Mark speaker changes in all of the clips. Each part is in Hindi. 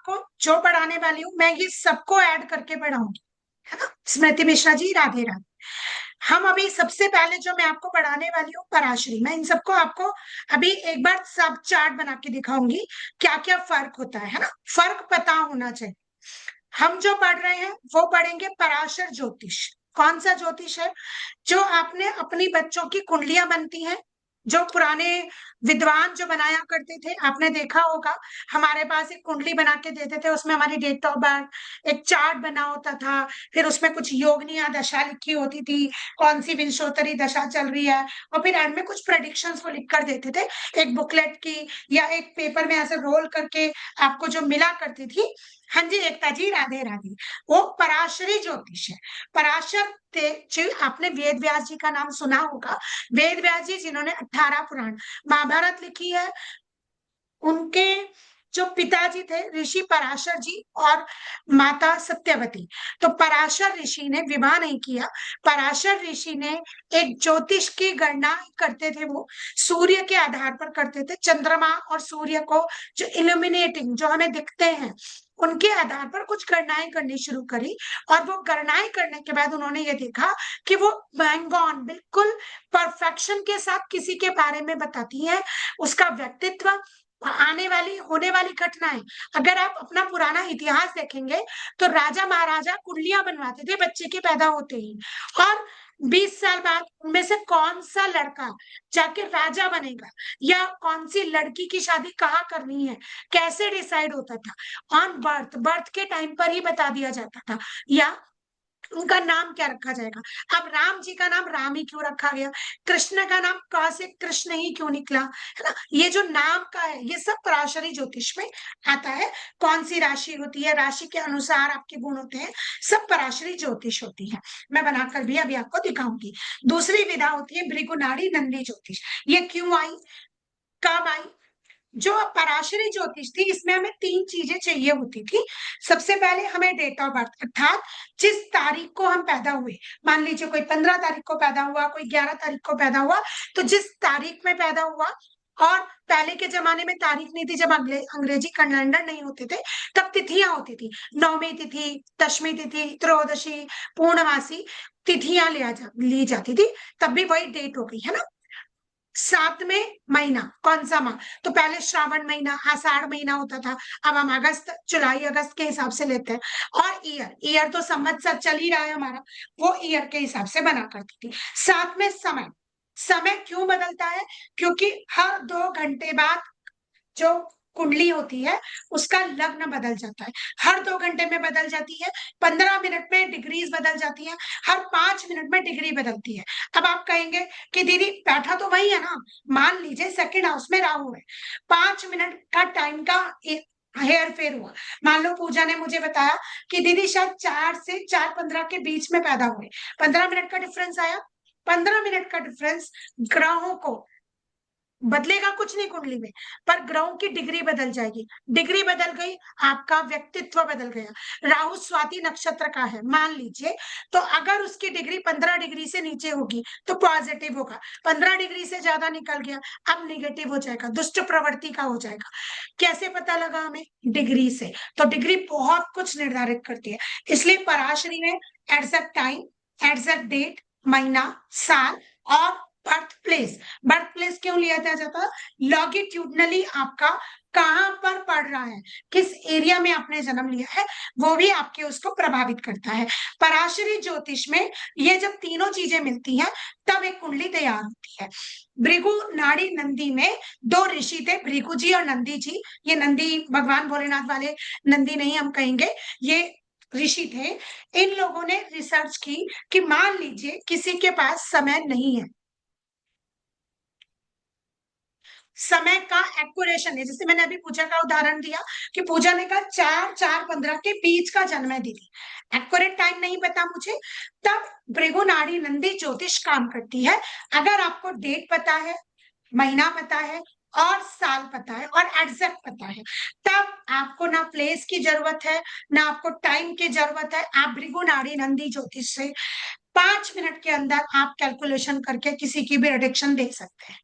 Speaker 1: आपको जो पढ़ाने वाली हूँ मैं ये सबको ऐड करके पढ़ाऊंगी, है ना। स्मृति मिश्रा जी, राधे राधे। हम अभी सबसे पहले जो मैं आपको पढ़ाने वाली हूँ पराशरी, मैं इन सबको आपको अभी एक बार सब चार्ट बना के दिखाऊंगी, क्या क्या फर्क होता है ना, फर्क पता होना चाहिए। हम जो पढ़ रहे हैं वो पढ़ेंगे पराशर ज्योतिष। कौन सा ज्योतिष है? जो आपने अपनी बच्चों की कुंडलियां बनती हैं, जो पुराने विद्वान जो बनाया करते थे, आपने देखा होगा, हमारे पास एक कुंडली बना के देते थे, उसमें हमारी डेट ऑफ बर्थ, एक चार्ट बना होता था, फिर उसमें कुछ योगनिया दशा लिखी होती थी, कौन सी विंशोत्तरी दशा चल रही है, और फिर एंड में कुछ प्रेडिक्शंस को लिख कर देते थे एक बुकलेट की, या एक पेपर में ऐसे रोल करके आपको जो मिला करती थी। हाँ जी एकता जी, राधे राधे। वो पराशरी ज्योतिष है। पराशर जी, आपने वेद व्यास जी का नाम सुना होगा। वेद व्यास जी जिन्होंने 18 पुराण महाभारत लिखी है, उनके जो पिताजी थे ऋषि पराशर जी और माता सत्यवती। तो पराशर ऋषि ने विवाह नहीं किया, पराशर ऋषि ने एक ज्योतिष की गणना करते थे, वो सूर्य के आधार पर करते थे, चंद्रमा और सूर्य को जो इल्यूमिनेटिंग जो हमें दिखते हैं उनके आधार पर कुछ गणनाएं करनी शुरू करी। और वो गणनाएं करने के बाद उन्होंने ये देखा कि वो बैंग ऑन बिल्कुल परफेक्शन के साथ किसी के बारे में बताती है, उसका व्यक्तित्व, आने वाली होने वाली घटनाएं। अगर आप अपना पुराना इतिहास देखेंगे तो राजा महाराजा कुंडलियां बनवाते थे बच्चे के पैदा होते ही, और 20 साल बाद उनमें से कौन सा लड़का जाके राजा बनेगा, या कौन सी लड़की की शादी कहाँ करनी है, कैसे डिसाइड होता था, ऑन बर्थ, बर्थ के टाइम पर ही बता दिया जाता था। या उनका नाम क्या रखा जाएगा। अब राम जी का नाम राम ही क्यों रखा गया, कृष्ण का नाम क से कृष्ण ही क्यों निकला, है ना। ये जो नाम का है ये सब पराशरी ज्योतिष में आता है। कौन सी राशि होती है, राशि के अनुसार आपके गुण होते हैं, सब पराशरी ज्योतिष होती है। मैं बनाकर भी अभी आपको दिखाऊंगी। दूसरी विधा होती है भृगुनाड़ी नंदी ज्योतिष। ये क्यों आई, कब आई? जो पराशरी ज्योतिष थी इसमें हमें 3 चीजें चाहिए होती थी। सबसे पहले हमें डेट ऑफ बर्थ, अर्थात जिस तारीख को हम पैदा हुए, मान लीजिए कोई 15 तारीख को पैदा हुआ, कोई 11 तारीख को पैदा हुआ, तो जिस तारीख में पैदा हुआ, और पहले के जमाने में तारीख नहीं थी, जब अंग्रेजी कैलेंडर नहीं होते थे, तब तिथियां होती थी, नवमी तिथि, दशमी तिथि, त्रयोदशी, पूर्णमासी, तिथियां ली जाती थी, तब भी वही डेट हो गई, है ना। 7वें महीना कौन सा माह, तो पहले श्रावण महीना, आषाढ़ महीना होता था, अब हम अगस्त, जुलाई अगस्त के हिसाब से लेते हैं। और ईयर, ईयर तो संवत्सर चल ही रहा है हमारा, वो ईयर के हिसाब से बना करती थी। 7वें समय, समय क्यों बदलता है, क्योंकि हर 2 घंटे बाद जो कुंडली होती है उसका लग्न बदल जाता है, हर 2 घंटे में बदल जाती है, 15 मिनट में डिग्रीज बदल जाती है, हर 5 मिनट में डिग्री बदलती है। अब आप कहेंगे कि दीदी बैठा तो वही है ना, मान लीजिए सेकंड हाउस में राहु है, 5 मिनट का टाइम का हेयर फेर हुआ। मान लो पूजा ने मुझे बताया कि दीदी शायद 4 से 4:15 के बीच में पैदा हुए, 15 मिनट का डिफरेंस आया। 15 मिनट का डिफरेंस ग्रहों को बदलेगा कुछ नहीं कुंडली में, पर ग्रहों की डिग्री बदल जाएगी। डिग्री बदल गई, आपका व्यक्तित्व बदल गया। राहु स्वाति नक्षत्र का है मान लीजिए, तो अगर उसकी डिग्री 15 डिग्री से नीचे होगी तो पॉजिटिव होगा, 15 डिग्री से ज्यादा निकल गया अब निगेटिव हो जाएगा, दुष्ट प्रवृत्ति का हो जाएगा। कैसे पता लगा हमें? डिग्री से। तो डिग्री बहुत कुछ निर्धारित करती है, इसलिए पराशरी में एग्जैक्ट टाइम, एग्जैक्ट डेट, महीना, साल और बर्थ प्लेस। बर्थ प्लेस क्यों लिया जाता? लॉन्गिट्यूडनली आपका कहां पर पड़ रहा है, किस एरिया में आपने जन्म लिया है, वो भी आपके उसको प्रभावित करता है। पराशरी ज्योतिष में ये जब तीनों चीजें मिलती हैं तब एक कुंडली तैयार होती है। भृगु नाड़ी नंदी में 2 ऋषि थे, भृगु जी और नंदी जी। ये नंदी भगवान भोलेनाथ वाले नंदी नहीं हम कहेंगे, ये ऋषि थे। इन लोगों ने रिसर्च की कि मान लीजिए किसी के पास समय नहीं है, समय का एक्यूरेशन है, जैसे मैंने अभी पूजा का उदाहरण दिया कि पूजा ने कहा 4-4:15 के बीच का जन्म है दीदी, एक्यूरेट टाइम नहीं पता मुझे, तब भृगुनाड़ी नंदी ज्योतिष काम करती है। अगर आपको डेट पता है, महीना पता है और साल पता है और एग्जैक्ट पता है, तब आपको ना प्लेस की जरूरत है ना आपको टाइम की जरूरत है। आप भृगुनाड़ी नंदी ज्योतिष से 5 मिनट के अंदर आप कैलकुलेशन करके किसी की भी प्रेडिक्शन देख सकते हैं।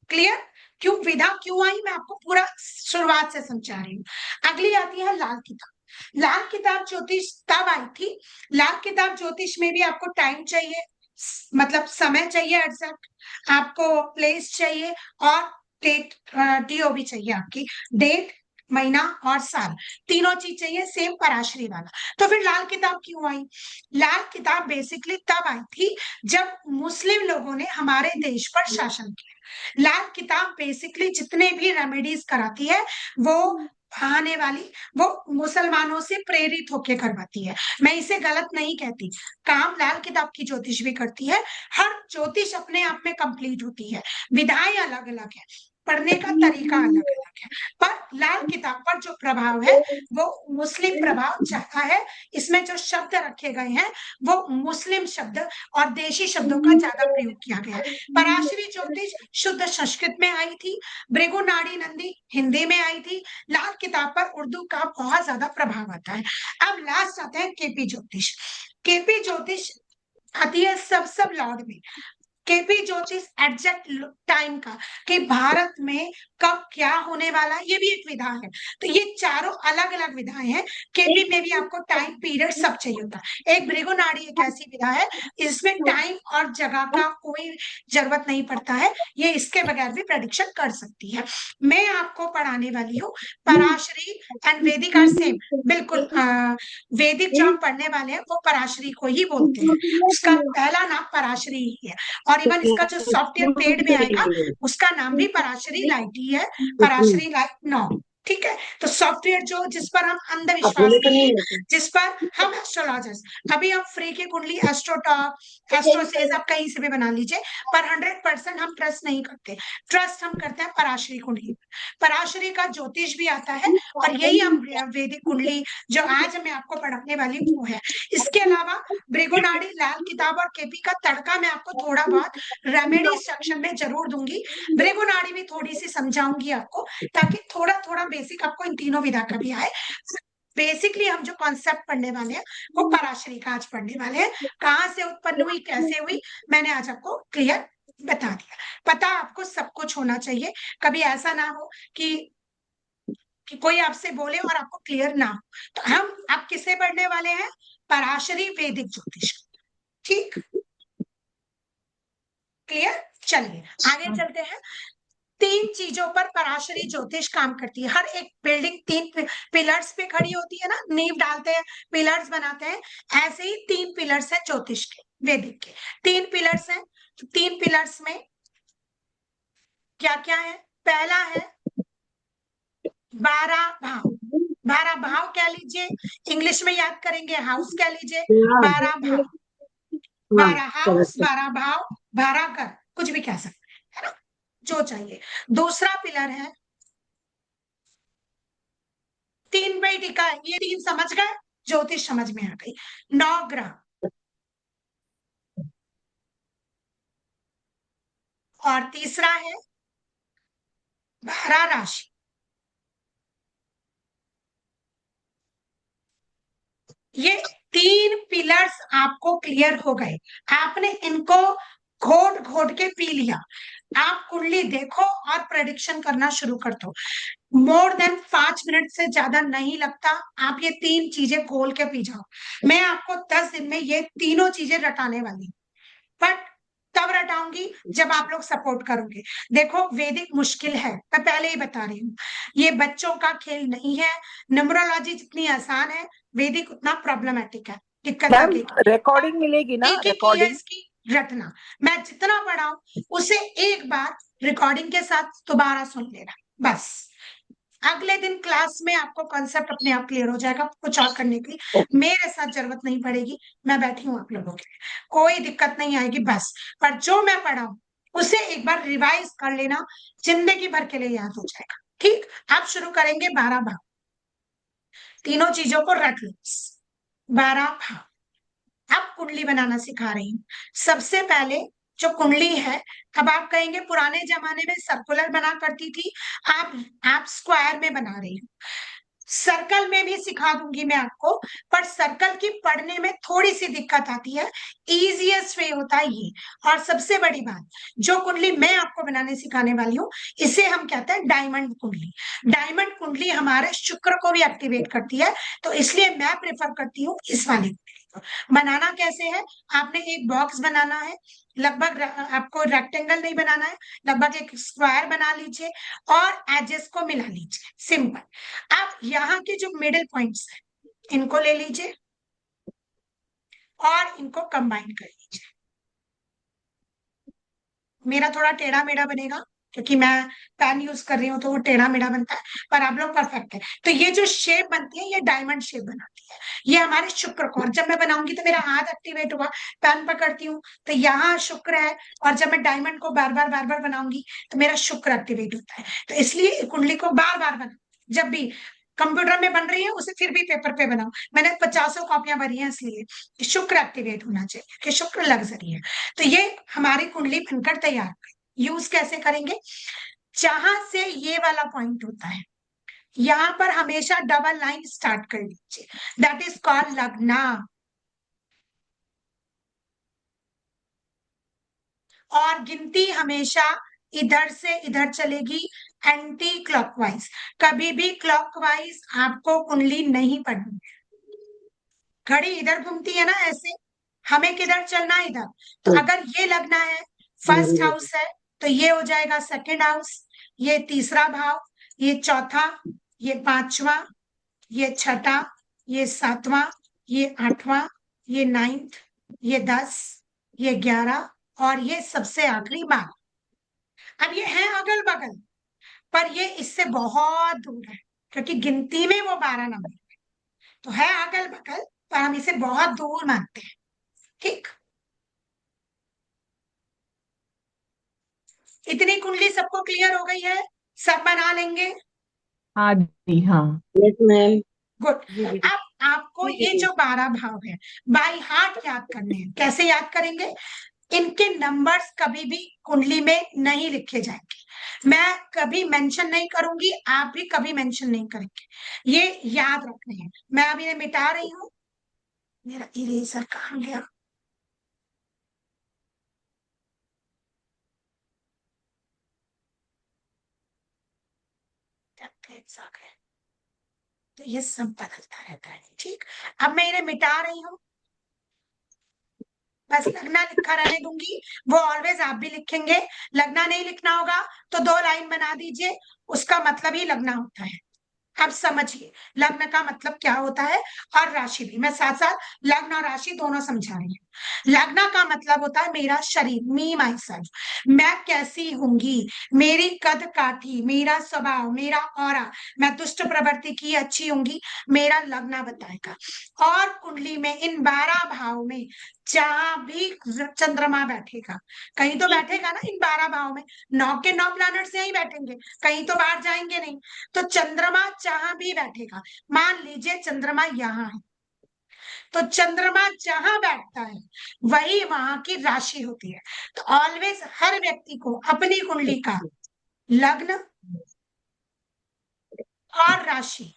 Speaker 1: क्लियर? क्यों विधा क्यों आई, मैं आपको पूरा शुरुआत से समझा रही हूँ। अगली आती है लाल किताब। लाल किताब ज्योतिष तब आई थी, लाल किताब ज्योतिष में भी आपको टाइम चाहिए, मतलब समय चाहिए एग्जैक्ट, आपको प्लेस चाहिए, और डेट, डीओ भी चाहिए, आपकी डेट, महीना और साल, तीनों चीज चाहिए, सेम पराशरी वाला। तो फिर लाल किताब क्यों आई? लाल किताब बेसिकली तब आई थी जब मुस्लिम लोगों ने हमारे देश पर शासन किया। लाल किताब बेसिकली जितने भी रेमेडीज कराती है वो आने वाली, वो मुसलमानों से प्रेरित होकर करवाती है। मैं इसे गलत नहीं कहती, काम लाल किताब की ज्योतिष भी करती है। हर ज्योतिष अपने आप में कंप्लीट होती है, विधाएं अलग अलग है, पढ़ने का तरीका अलग अलग है, पर लाल किताब पर जो प्रभाव है वो मुस्लिम प्रभाव चाहता है। इसमें जो शब्द रखे गए हैं वो मुस्लिम शब्द और देशी शब्दों का ज्यादा प्रयोग किया गया है। पराशरी ज्योतिष शुद्ध संस्कृत में आई थी, भृगु नाड़ी नंदी हिंदी में आई थी। लाल किताब पर उर्दू का बहुत ज्यादा प्रभाव आता है। अब लास्ट आता है केपी ज्योतिष। केपी ज्योतिष आती है सब लॉर्ड में। केपी ज्योतिष एग्जैक्ट टाइम का कि भारत में कब क्या होने वाला है, ये भी एक विधा है। तो ये चारों अलग अलग विधाएं हैं। केपी में भी आपको टाइम पीरियड सब चाहिए होता है। एक भृगुनाड़ी एक ऐसी विधा है, इसमें टाइम और जगह का कोई जरूरत नहीं पड़ता है, ये इसके बगैर भी प्रेडिक्शन कर सकती है। मैं आपको पढ़ाने वाली हूँ पराशरी एंड वैदिक आर सेम, बिल्कुल वैदिक जो हम पढ़ने वाले हैं वो पराशरी को ही बोलते हैं, उसका पहला नाम पराशरी ही है। और इवन इसका जो सॉफ्टवेयर पेड में आएगा उसका नाम भी पराशरी लाइट ही है, पराशरी लाइट 9। ठीक है, तो सॉफ्टवेयर जो जिस पर हम अंधविश्वास करते हैं, जिस पर हम एस्ट्रोलॉजर्स, अभी हम फ्री की कुंडली एस्ट्रोटॉक, एस्ट्रोसेज आप कहीं से भी बना लीजिए, पर 100% हम ट्रस्ट नहीं करते। ट्रस्ट हम करते हैं पराशरी कुंडली, पराशरी का ज्योतिष भी आता है, और यही हम वैदिक कुंडली जो आज मैं आपको पढ़ाने वाली हूँ वो है। इसके अलावा भृगुनाड़ी, लाल किताब और केपी का तड़का मैं आपको थोड़ा बहुत रेमेडी सेक्शन में जरूर दूंगी। भृगुनाड़ी भी थोड़ी सी समझाऊंगी आपको, ताकि थोड़ा थोड़ा बेसिक आपको इन तीनों विधा का भी आए। बेसिकली हम जो कॉन्सेप्ट पढ़ने वाले हैं वो पराशरी का आज पढ़ने वाले हैं। कहाँ से उत्पन्न हुई, कैसे हुई, मैंने आज आपको क्लियर बता दिया। पता आपको सब कुछ होना चाहिए, कभी ऐसा ना हो कि कोई आपसे बोले और आपको क्लियर ना हो। तो हम आप किसे पढ़ने वाले हैं? पराशरी वैदिक ज्योतिष। ठीक, क्लियर। चलिए आगे चलते हैं। तीन चीजों पर पराशरी ज्योतिष काम करती है। हर एक बिल्डिंग तीन पिलर्स पे खड़ी होती है ना, नींव डालते हैं, पिलर्स बनाते हैं, ऐसे ही तीन पिलर्स है ज्योतिष के, वैदिक के तीन पिलर्स हैं। तो तीन पिलर्स में क्या क्या है? पहला है 12 भाव। 12 भाव कह लीजिए, इंग्लिश में याद करेंगे हाउस कह लीजिए, 12 भाव, 12 हाउस, 12 भाव, 12 घर, कुछ भी कह सकते हैं, है ना, जो चाहिए। दूसरा पिलर है, तीन पे टिका है, ये तीन समझ गए, ज्योतिष समझ में आ गई। 9 ग्रह, और तीसरा है 12 राशि। ये तीन पिलर्स आपको क्लियर हो गए, आपने इनको घोट घोट के पी लिया। आप कुंडली देखो और प्रेडिक्शन करना शुरू कर दो। मोर देन 5 मिनट से ज्यादा नहीं लगता, आप ये तीन चीजें खोल के पी जाओ। मैं आपको 10 दिन में ये तीनों चीजें रटाने वाली हूँ, बट तब रटाऊंगी जब आप लोग सपोर्ट करोगे। देखो वैदिक मुश्किल है, मैं पहले ही बता रही हूँ, ये बच्चों का खेल नहीं है। न्यूमरोलॉजी जितनी आसान है, वैदिक उतना प्रॉब्लमेटिक है। दिक्कत
Speaker 2: मैम
Speaker 1: आगे
Speaker 2: रिकॉर्डिंग मिलेगी ना?
Speaker 1: एक ही की है इसकी रटना। मैं जितना पढ़ाऊं उसे एक बार रिकॉर्डिंग के साथ दोबारा सुन लेना, बस। अगले दिन क्लास में आपको कॉन्सेप्ट अपने आप क्लियर हो जाएगा, कुछ और करने की मेरे साथ जरूरत नहीं पड़ेगी। मैं बैठी हूँ आप लोगों के लिए, कोई दिक्कत नहीं आएगी, बस। पर जो मैं पढ़ाऊं उसे एक बार रिवाइज कर लेना, जिंदगी भर के लिए याद हो जाएगा। ठीक, अब शुरू करेंगे 12 भाव। तीनों चीजों को रट लो, 12 भाव। अब कुंडली बनाना सिखा रही हूँ। सबसे पहले जो कुंडली है, अब आप कहेंगे पुराने जमाने में सर्कुलर बना करती थी, आप स्क्वायर में बना रही हो। सर्कल में भी सिखा दूंगी मैं आपको, पर सर्कल की पढ़ने में थोड़ी सी दिक्कत आती है। इजीएस्ट वे होता है ये। और सबसे बड़ी बात, जो कुंडली मैं आपको बनाने सिखाने वाली हूँ, इसे हम कहते हैं डायमंड कुंडली। डायमंड कुंडली हमारे शुक्र को भी एक्टिवेट करती है, तो इसलिए मैं प्रेफर करती हूँ इस वाली कुंडली को। बनाना कैसे है, आपने एक बॉक्स बनाना है, लगभग आपको रेक्टेंगल नहीं बनाना है, लगभग एक स्क्वायर बना लीजिए और एजेस को मिला लीजिए, सिंपल। अब यहाँ के जो मिडिल पॉइंट्स हैं, इनको ले लीजिए और इनको कंबाइन कर लीजिए। मेरा थोड़ा टेढ़ा मेढ़ा बनेगा क्योंकि मैं पेन यूज कर रही हूँ, तो वो टेढ़ा मेढ़ा बनता है, पर आप लोग परफेक्ट है। तो ये जो शेप बनती है, ये डायमंड शेप बनाती है, ये हमारे शुक्र को। और जब मैं बनाऊंगी तो मेरा हाथ एक्टिवेट हुआ, पेन पकड़ती हूँ तो यहाँ शुक्र है, और जब मैं डायमंड को बार बार बनाऊंगी तो मेरा शुक्र एक्टिवेट होता है। तो इसलिए कुंडली को बार बार बना, जब भी कंप्यूटर में बन रही है उसे फिर भी पेपर पे बनाओ। मैंने 50 कॉपियां भरी हैं, इसलिए कि शुक्र एक्टिवेट होना चाहिए, कि शुक्र लग्जरी है। तो ये हमारी कुंडली बनकर तैयार। यूज कैसे करेंगे, जहां से ये वाला पॉइंट होता है, यहां पर हमेशा डबल लाइन स्टार्ट कर लीजिए, दैट इज कॉल्ड लग्ना। और गिनती हमेशा इधर से इधर चलेगी, एंटी क्लॉकवाइज। कभी भी क्लॉकवाइज आपको कुंडली नहीं पढ़नी है। घड़ी इधर घूमती है ना ऐसे, हमें किधर चलना है, इधर। तो अगर ये लगना है फर्स्ट हाउस है, तो ये हो जाएगा सेकंड हाउस, ये तीसरा भाव, ये चौथा, ये पांचवा, ये छठा, ये सातवां, ये आठवां, ये नाइन्थ, ये 10, ये 11, और ये सबसे आखिरी 12। अब ये है अगल बगल, पर ये इससे बहुत दूर है, क्योंकि गिनती में वो 12 नंबर तो है अगल बगल, पर हम इसे बहुत दूर मानते हैं। ठीक, इतनी कुंडली सबको क्लियर हो गई है, सब बना लेंगे।
Speaker 2: हाँ जी हाँ।
Speaker 3: Yes ma'am.
Speaker 1: गुड।
Speaker 3: जी दीदी।
Speaker 1: अब आपको ये जो 12 भाव है बाई हार्ट याद करने हैं। कैसे याद करेंगे, इनके नंबर्स कभी भी कुंडली में नहीं लिखे जाएंगे, मैं कभी मेंशन नहीं करूंगी, आप भी कभी मेंशन नहीं करेंगे, ये याद रखने हैं। मैं अभी इन्हें मिटा रही हूँ, मेरा इरेजर कहाँ गया। आ गए, तो ये सब बदलता रहता है। ठीक, अब मैं इन्हें मिटा रही हूँ, बस लगना लिखा रहने दूंगी, वो ऑलवेज आप भी लिखेंगे। लगना नहीं लिखना होगा तो 2 लाइन बना दीजिए, उसका मतलब ही लगना होता है। अब समझिए लग्न का मतलब क्या होता है, और राशि भी मैं साथ साथ लग्न और राशि दोनों समझा रही हूँ। लग्न का मतलब होता है मेरा शरीर, मी माई सेल्फ, मैं कैसी होंगी, मेरी कद काठी, मेरा स्वभाव, मेरा ऑरा, मैं दुष्ट प्रवृत्ति की अच्छी होंगी, मेरा लग्न बताएगा। और कुंडली में इन 12 भाव में जहां भी चंद्रमा बैठेगा, कहीं तो बैठेगा ना इन 12 भाव में, 9 के 9 प्लैनेट्स यहीं बैठेंगे, कहीं तो बाहर जाएंगे नहीं। तो चंद्रमा जहां भी बैठेगा, मान लीजिए चंद्रमा यहाँ है, तो चंद्रमा जहां बैठता है वही वहां की राशि होती है। तो ऑलवेज हर व्यक्ति को अपनी कुंडली का लग्न और राशि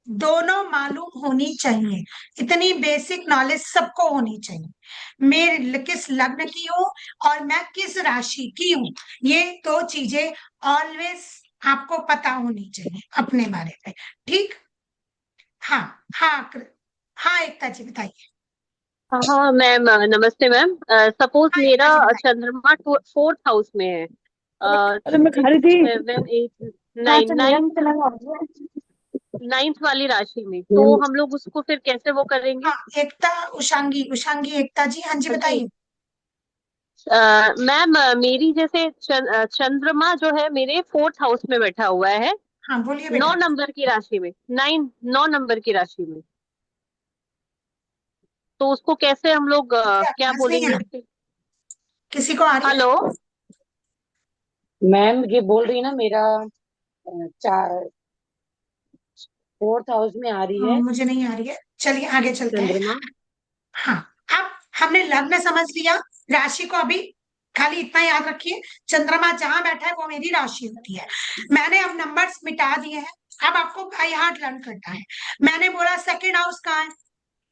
Speaker 1: दोनों मालूम होनी चाहिए। इतनी बेसिक नॉलेज सबको होनी चाहिए, मैं किस लग्न की हूँ और मैं किस राशि की हूँ, ये 2 चीजें ऑलवेज आपको पता होनी चाहिए अपने बारे में। ठीक, हाँ हाँ हाँ, एकता जी बताइए।
Speaker 3: हाँ मैम, नमस्ते मैम। सपोज
Speaker 1: हाँ
Speaker 3: मेरा
Speaker 1: एकता जी बताइए।
Speaker 3: चंद्रमा फोर्थ हाउस में है।
Speaker 2: अरे मैं खा रही
Speaker 3: सिक्स,
Speaker 2: थी।
Speaker 3: सेवन, एट,
Speaker 2: हाँ
Speaker 3: नाइन,
Speaker 2: चलेगा चलेगा हो गया।
Speaker 3: नाइन्थ वाली राशि में, तो हम लोग उसको फिर कैसे वो करेंगे?
Speaker 1: हाँ एकता, उषांगी, उषांगी एकता जी, हाँ जी
Speaker 3: हाँ जी।
Speaker 1: बताइए।
Speaker 3: मैम, मेरी जैसे चंद्रमा जो है मेरे फोर्थ हाउस में बैठा हुआ है,
Speaker 1: हाँ बोलिए
Speaker 3: नौ
Speaker 1: बेटा।
Speaker 3: नंबर की राशि में, 9 नंबर की राशि में। तो उसको कैसे हम लोग
Speaker 1: मुझे
Speaker 3: क्या
Speaker 1: आवाज नहीं आ
Speaker 3: बोलेंगे
Speaker 1: रही,
Speaker 3: उसके?
Speaker 1: किसी को आ रही है।
Speaker 3: हेलो।
Speaker 4: मैम ये बोल रही ना मेरा चार फोर्थ हाउस में आ रही है
Speaker 1: मुझे नहीं आ रही है, चलिए आगे चलते हैं।
Speaker 4: चंद्रमा।
Speaker 1: हाँ, अब हमने लग्न समझ लिया, राशि को अभी खाली इतना याद रखिए, चंद्रमा जहां बैठा है वो मेरी राशि होती है। मैंने अब नंबर्स मिटा दिए हैं, अब आपको बाय हार्ट लर्न करना है। मैंने बोला सेकंड हाउस कहाँ है,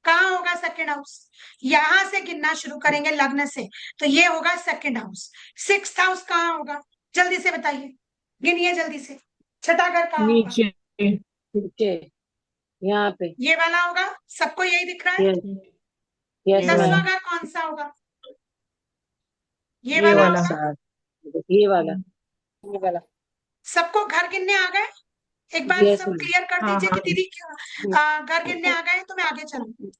Speaker 1: कहाँ होगा सेकंड हाउस, यहां से गिनना शुरू करेंगे लग्न से, तो ये होगा सेकंड हाउस। सिक्स्थ हाउस कहाँ होगा, जल्दी से बताइए, गिनिए जल्दी से। छठा घर कहाँ होगा,
Speaker 2: नीचे।
Speaker 4: नीचे, यहाँ पे।
Speaker 1: ये वाला होगा, सबको यही दिख रहा है।
Speaker 4: यस, यस
Speaker 2: ये वाला।
Speaker 1: दसवां
Speaker 4: मैम।
Speaker 1: घर कौन सा होगा, ये
Speaker 2: ये
Speaker 1: वाला
Speaker 2: वाला।
Speaker 1: होगा।
Speaker 4: ये वाला, ये वाला।
Speaker 1: सबको घर गिनने आ गए, एक बार
Speaker 4: यस
Speaker 1: सब
Speaker 4: मैम।
Speaker 1: क्लियर कर
Speaker 2: हाँ
Speaker 1: दीजिए कि
Speaker 2: हाँ
Speaker 1: दीदी घर गिनने आ गए, तो मैं आगे चलूं।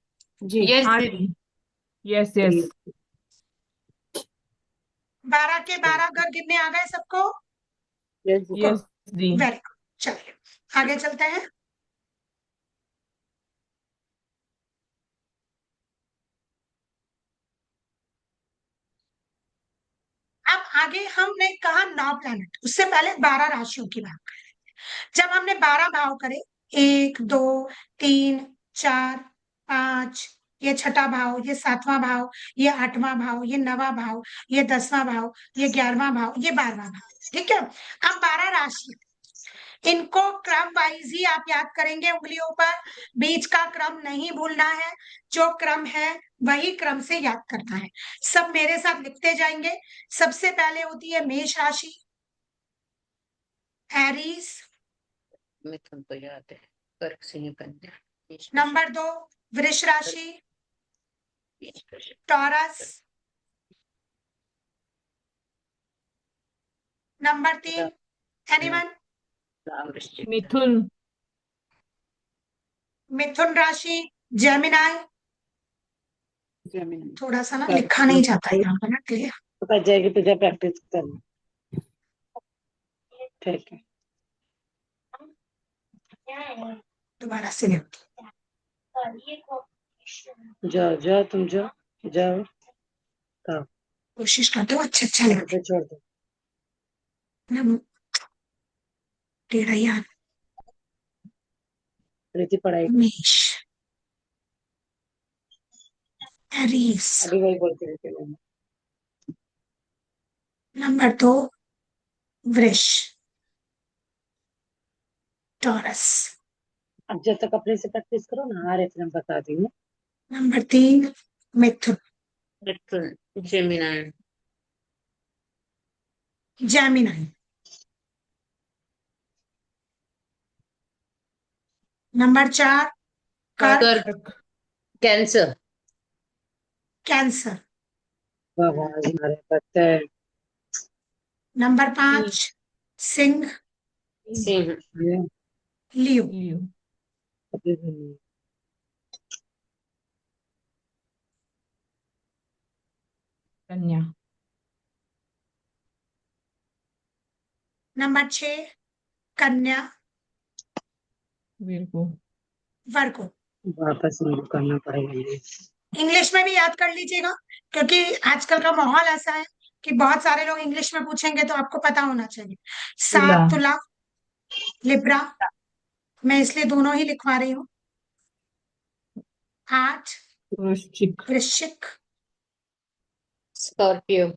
Speaker 4: जी।
Speaker 2: हाँ जी। Yes yes.
Speaker 1: 12 के 12 घर गिनने आ गए सबको।
Speaker 4: यस जी।
Speaker 2: यस जी।
Speaker 1: वेरी गुड, चलिए आगे चलते हैं। अब आगे हमने कहा 9 प्लैनेट, उससे पहले 12 राशियों की बात करें। जब हमने 12 भाव करे, 1 2 3 4 5, ये छठा भाव, ये सातवां भाव, ये आठवां भाव, ये नवा भाव, ये 10वां भाव, ये 11वां भाव, ये 12वां भाव, ठीक है। अब 12 राशि, इनको क्रम वाइज ही आप याद करेंगे उंगलियों पर, बीच का क्रम नहीं भूलना है, जो क्रम है वही क्रम से याद करना है। सब मेरे साथ लिखते जाएंगे। सबसे पहले होती है मेष राशि, एरीज।
Speaker 5: मिथुन को याद है, कर्क सिंह कन्या, मेष
Speaker 1: नंबर 2 वृष राशि,
Speaker 5: वृषभ,
Speaker 1: टॉरस। नंबर 3 एनीवन,
Speaker 5: राम वृश्चिक,
Speaker 2: मिथुन।
Speaker 1: मिथुन राशि, जेमिनाई।
Speaker 4: जमीन।
Speaker 1: थोड़ा सा ना लिखा नहीं जाता है यहाँ पर ना, क्लियर।
Speaker 4: पता जाएगी तुझे प्रैक्टिस करना। ठीक है।
Speaker 1: दोबारा से लिख,
Speaker 4: जाओ जाओ, तुम जाओ जाओ। कहो,
Speaker 1: कोशिश करते हो अच्छा अच्छा लिख
Speaker 4: फिर छोड़ दो।
Speaker 1: देना। टेढ़ा यार,
Speaker 4: प्रीति पढ़ाई।
Speaker 1: मेष, एरीज।
Speaker 4: अभी वही बोलती रहती हूँ।
Speaker 1: नंबर 2 वृष, टॉरस।
Speaker 4: अब जब तक अपने से प्रैक्टिस करो ना, आ रहे फिर हम बता देंगे।
Speaker 1: नंबर 3 मिथुन,
Speaker 5: मिथुन, जेमिनाई,
Speaker 1: जेमिनाई। नंबर 4 कर्क,
Speaker 5: कर्क, कैंसर,
Speaker 1: कैंसर।
Speaker 4: बाबा जी हमारे पता है।
Speaker 1: नंबर 5 सिंह,
Speaker 5: सिंह,
Speaker 4: ये
Speaker 1: लियो।
Speaker 2: लियो।
Speaker 4: कभी भी नहीं।
Speaker 2: कन्या।
Speaker 1: नंबर 6 कन्या,
Speaker 2: वीरको।
Speaker 1: वर्गो।
Speaker 4: वापस नहीं करना पड़ेगा ये।
Speaker 1: इंग्लिश में भी याद कर लीजिएगा, क्योंकि आजकल का माहौल ऐसा है कि बहुत सारे लोग इंग्लिश में पूछेंगे, तो आपको पता होना चाहिए।
Speaker 2: तुला।
Speaker 1: 7 तुला, लिब्रा, मैं इसलिए दोनों ही लिखवा रही हूँ। 8
Speaker 2: वृश्चिक।
Speaker 1: वृश्चिक,
Speaker 5: स्कॉर्पियो,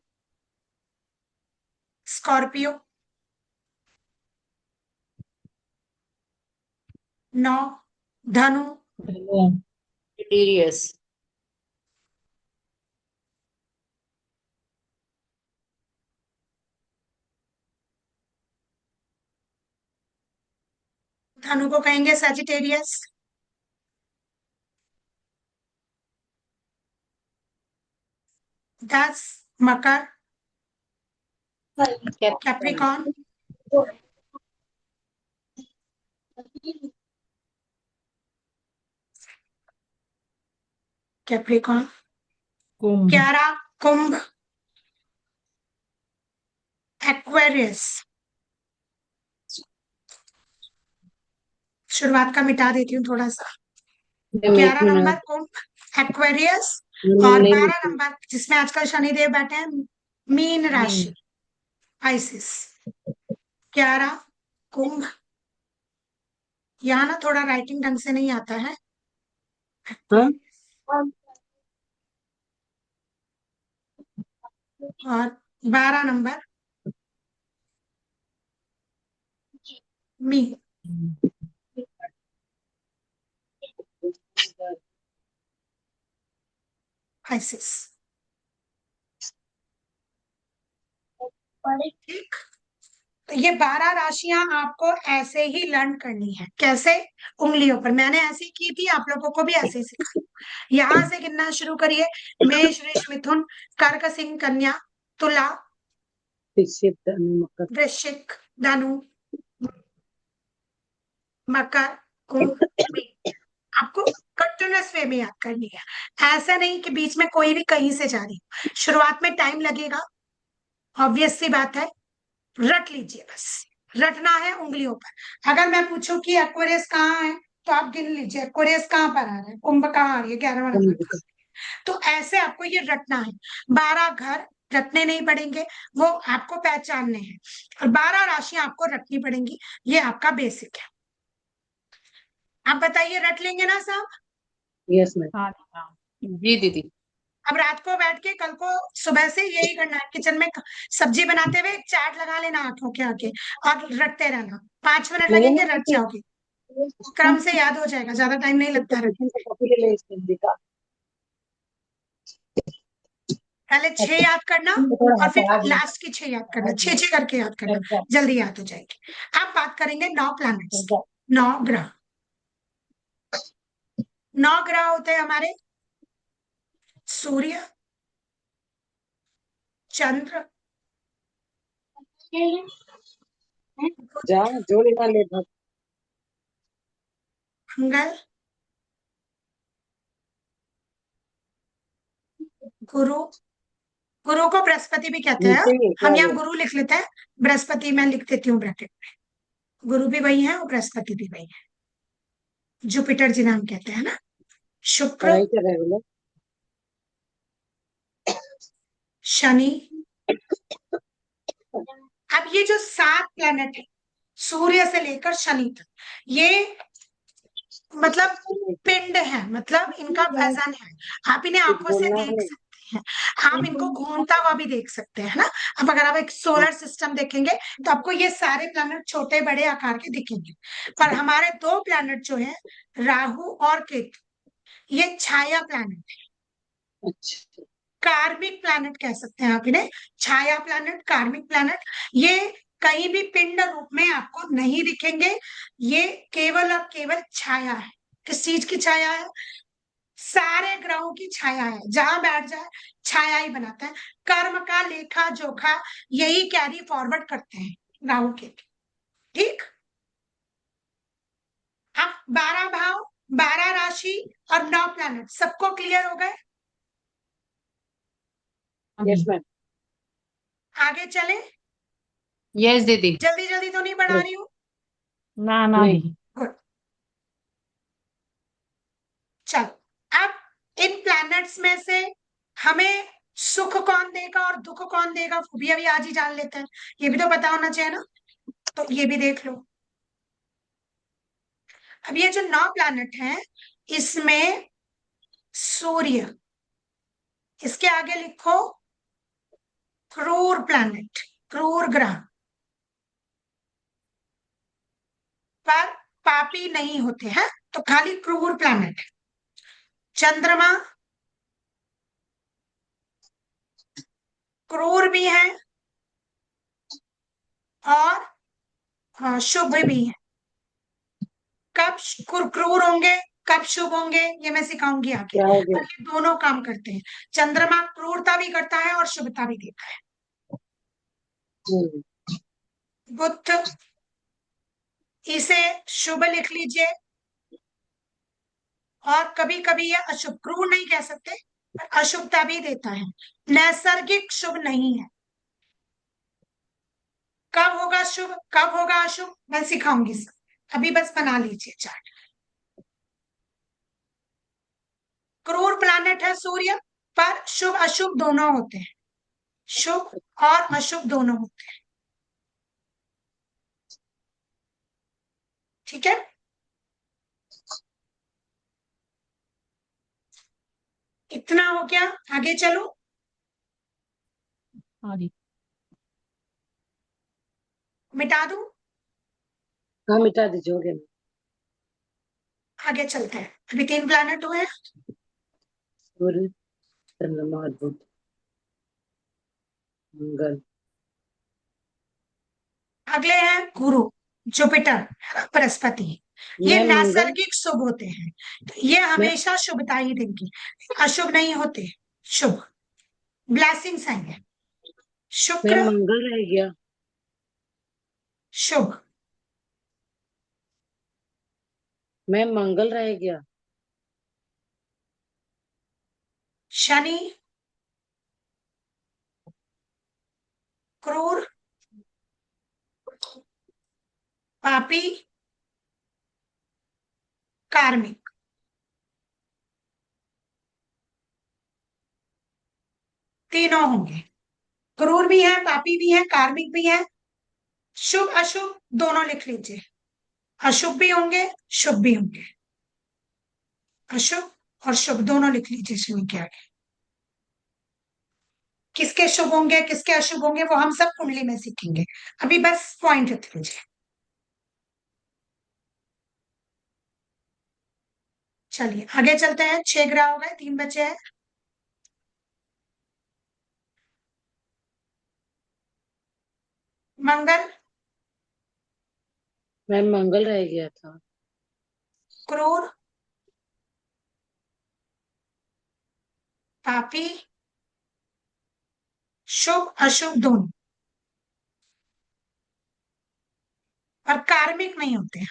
Speaker 1: स्कॉर्पियो। 9 धनु,
Speaker 2: धनु।
Speaker 5: एक्वेरियस,
Speaker 1: धनु को कहेंगे सजिटेरियस। 10 मकर,
Speaker 5: कैप्रिकॉर्न,
Speaker 1: कैप्रिकॉर्न। कैप्रिकॉर्न।
Speaker 2: कुंभ।
Speaker 1: 11 कुंभ, एक्वेरियस। शुरुआत का मिटा देती हूँ थोड़ा सा। 11
Speaker 4: मिथुन
Speaker 1: नंबर कुंभ, एक्वेरियस। और
Speaker 4: नहीं
Speaker 1: 12
Speaker 4: मिथुन।
Speaker 1: नंबर जिसमें आजकल शनिदेव बैठे हैं, मीन राशि, आइसिस। 11 कुंभ, यहाँ ना थोड़ा राइटिंग ढंग से नहीं आता है।
Speaker 4: हाँ
Speaker 1: और 12 नंबर मी। आइसिस। ठीक। तो ये 12 राशियां आपको ऐसे ही लर्न करनी है। कैसे? उंगलियों पर। मैंने ऐसी की थी, आप लोगों को भी ऐसे ही सिखाई। यहां से गिनना शुरू करिए। मेष, वृष, मिथुन, कर्क, सिंह, कन्या, तुला,
Speaker 4: वृश्चिक, धनु, मकर।
Speaker 1: वृश्चिक, धनु, मकर, कुंभ, मीन। आपको कंटिन्यूअस वे में याद करनी है। ऐसा नहीं कि बीच में कोई भी कहीं से जा रही हो। शुरुआत में टाइम लगेगा, ऑब्वियस सी बात है। रट लीजिए बस। रटना है उंगलियों पर। अगर मैं पूछूं कि एक्वेरियस कहाँ है, तो आप गिन लीजिए एक्वेरियस कहाँ पर आ रहा है, कुंभ कहाँ आ रही है, 11वां नंबर
Speaker 4: कुंभ
Speaker 1: कहाँ।
Speaker 4: का।
Speaker 1: तो ऐसे आपको ये रटना है। 12 घर रटने नहीं पड़ेंगे, वो आपको पहचानने हैं। और 12 राशियां आपको रटनी पड़ेंगी। ये आपका बेसिक है। आप बताइए, रट लेंगे ना साहब?
Speaker 4: Yes ma'am.
Speaker 2: हाँ जी, हाँ।
Speaker 5: जी दीदी।
Speaker 1: अब रात को बैठ के कल को सुबह से यही करना है। किचन में सब्जी बनाते हुए एक चार्ट लगा लेना आंखों के आगे और रटते रहना। 5 मिनट लगेंगे, रट जाओगे। क्रम से याद हो जाएगा, ज्यादा टाइम नहीं लगता रटने में।
Speaker 4: कॉपी ले ले इस हिंदी का।
Speaker 1: पहले 6 याद करना
Speaker 4: थोड़ा
Speaker 1: और फिर
Speaker 4: हटा दिया।
Speaker 1: लास्ट की 6 याद करना। 6 6 करके याद करना, जल्दी याद हो जाएगी। अब बात करेंगे 9 प्लैनेट्स की। 9 ग्रह। 9 ग्रह होते हैं हमारे। सूर्य, चंद्र,
Speaker 4: जा जो लेना ले भाग।
Speaker 1: मंगल, गुरु। गुरु को बृहस्पति भी कहते हैं।
Speaker 4: मीटिंग है क्या
Speaker 1: हम यहाँ
Speaker 4: ये?
Speaker 1: गुरु लिख लेते हैं, बृहस्पति मैं लिख देती हूँ ब्रैकेट में। गुरु भी वही है और बृहस्पति भी वही है। जुपिटर जिन्हें हम कहते हैं ना। शुक्र,
Speaker 4: पढ़ाई कर रहे हो लोग?
Speaker 1: शनि। अब ये जो 7 प्लैनेट है, सूर्य से लेकर शनि तक, ये मतलब पिंड है, मतलब इनका वजन है। आप इन्हें
Speaker 4: कुछ
Speaker 1: आंखों से
Speaker 4: बोलना
Speaker 1: देख
Speaker 4: है?
Speaker 1: सकते हैं। आप इनको घूमता हुआ भी देख सकते हैं ना। अब अगर आप एक सोलर सिस्टम देखेंगे तो आपको ये सारे प्लैनेट छोटे बड़े आकार के दिखेंगे। पर हमारे 2 प्लैनेट जो है, राहु और केतु, ये छाया प्लैनेट है।
Speaker 4: अच्छा।
Speaker 1: कार्मिक प्लैनेट कह सकते हैं आप इन्हें। छाया प्लैनेट, कार्मिक प्लैनेट। ये कहीं भी पिंड रूप में आपको नहीं दिखेंगे। ये केवल और केवल छाया है। किस चीज की छाया है? सारे ग्रहों की छाया है। जहां बैठ जाए छाया ही बनाता है। कर्म का लेखा जोखा यही कैरी फॉरवर्ड करते हैं राहु के। ठीक। अब 12 भाव, 12 राशि और 9 प्लैनेट सबको क्लियर हो गए?
Speaker 4: Yes ma'am.
Speaker 1: आगे चले।
Speaker 5: यस दीदी।
Speaker 1: जल्दी जल्दी तो नहीं बढ़ा रही हूँ?
Speaker 2: ना ना
Speaker 4: नहीं।
Speaker 2: दी।
Speaker 1: गुड। चलो, अब इन प्लैनेट्स में से हमें सुख कौन देगा और दुख कौन देगा, वो भी अभी आज ही जान लेते हैं। ये भी तो पता होना चाहिए ना। तो ये भी देख लो। अब ये जो 9 प्लैनेट हैं, इसमें सूर्य, इसके आगे लिखो क्रूर प्लैनेट, क्रूर ग्रह। पर पापी नहीं होते हैं, तो खाली क्रूर प्लैनेट है। चंद्रमा क्रूर भी है और शुभ भी है। कब क्रूर होंगे, कब शुभ होंगे, ये मैं सिखाऊंगी आगे।
Speaker 4: क्या हो गया?
Speaker 1: पर ये दोनों काम करते हैं। चंद्रमा क्रूरता भी करता है और शुभता भी देता है।
Speaker 4: हम्म।
Speaker 1: बुध, इसे शुभ लिख लीजिए। और कभी कभी ये अशुभ, क्रूर नहीं कह सकते, पर अशुभता भी देता है। नैसर्गिक शुभ नहीं है। कब होगा शुभ, कब होगा अशुभ, मैं सिखाऊंगी सब। अभी बस बना लीजिए चार्ट। क्रूर प्लैनेट है सूर्य, पर शुभ अशुभ दोनों होते हैं। शुभ और अशुभ दोनों होते हैं। ठीक है। इतना हो गया, आगे चलो।
Speaker 2: हाँ जी।
Speaker 1: मिटा दूं?
Speaker 4: हाँ मिटा दीजिए, हो गया।
Speaker 1: आगे चलते हैं। अभी 3 प्लैनेट हुए हैं।
Speaker 4: सूर्य, चंद्रमा और बुध, मंगल।
Speaker 1: अगले हैं गुरु, जुपिटर, बृहस्पति। ये
Speaker 4: मैं मंगल
Speaker 1: नैसर्गिक शुभ होते हैं, तो ये
Speaker 4: मैं
Speaker 1: हमेशा शुभता ही देंगे, अशुभ नहीं होते, शुभ, ब्लेसिंग्स आएंगे।
Speaker 4: मैं
Speaker 1: शुक्र,
Speaker 4: मंगल रह गया।
Speaker 1: शुभ।
Speaker 4: मैं मंगल रह गया।
Speaker 1: शनि, क्रूर, पापी, कार्मिक। तीनों होंगे, क्रूर भी है, पापी भी है, कार्मिक भी है। शुभ अशुभ दोनों लिख लीजिए, अशुभ भी होंगे, शुभ भी होंगे। अशुभ और शुभ दोनों लिख लीजिए शनि के आगे। किसके शुभ होंगे किसके अशुभ होंगे वो हम सब कुंडली में सीखेंगे, अभी बस पॉइंट लिख लीजिए। चलिए आगे चलते हैं। 6 ग्रह हो गए, 3 बचे हैं। मंगल,
Speaker 4: मैं मंगल रह गया था।
Speaker 1: क्रूर, पापी, शुभ अशुभ दोनों, और कार्मिक नहीं होते हैं।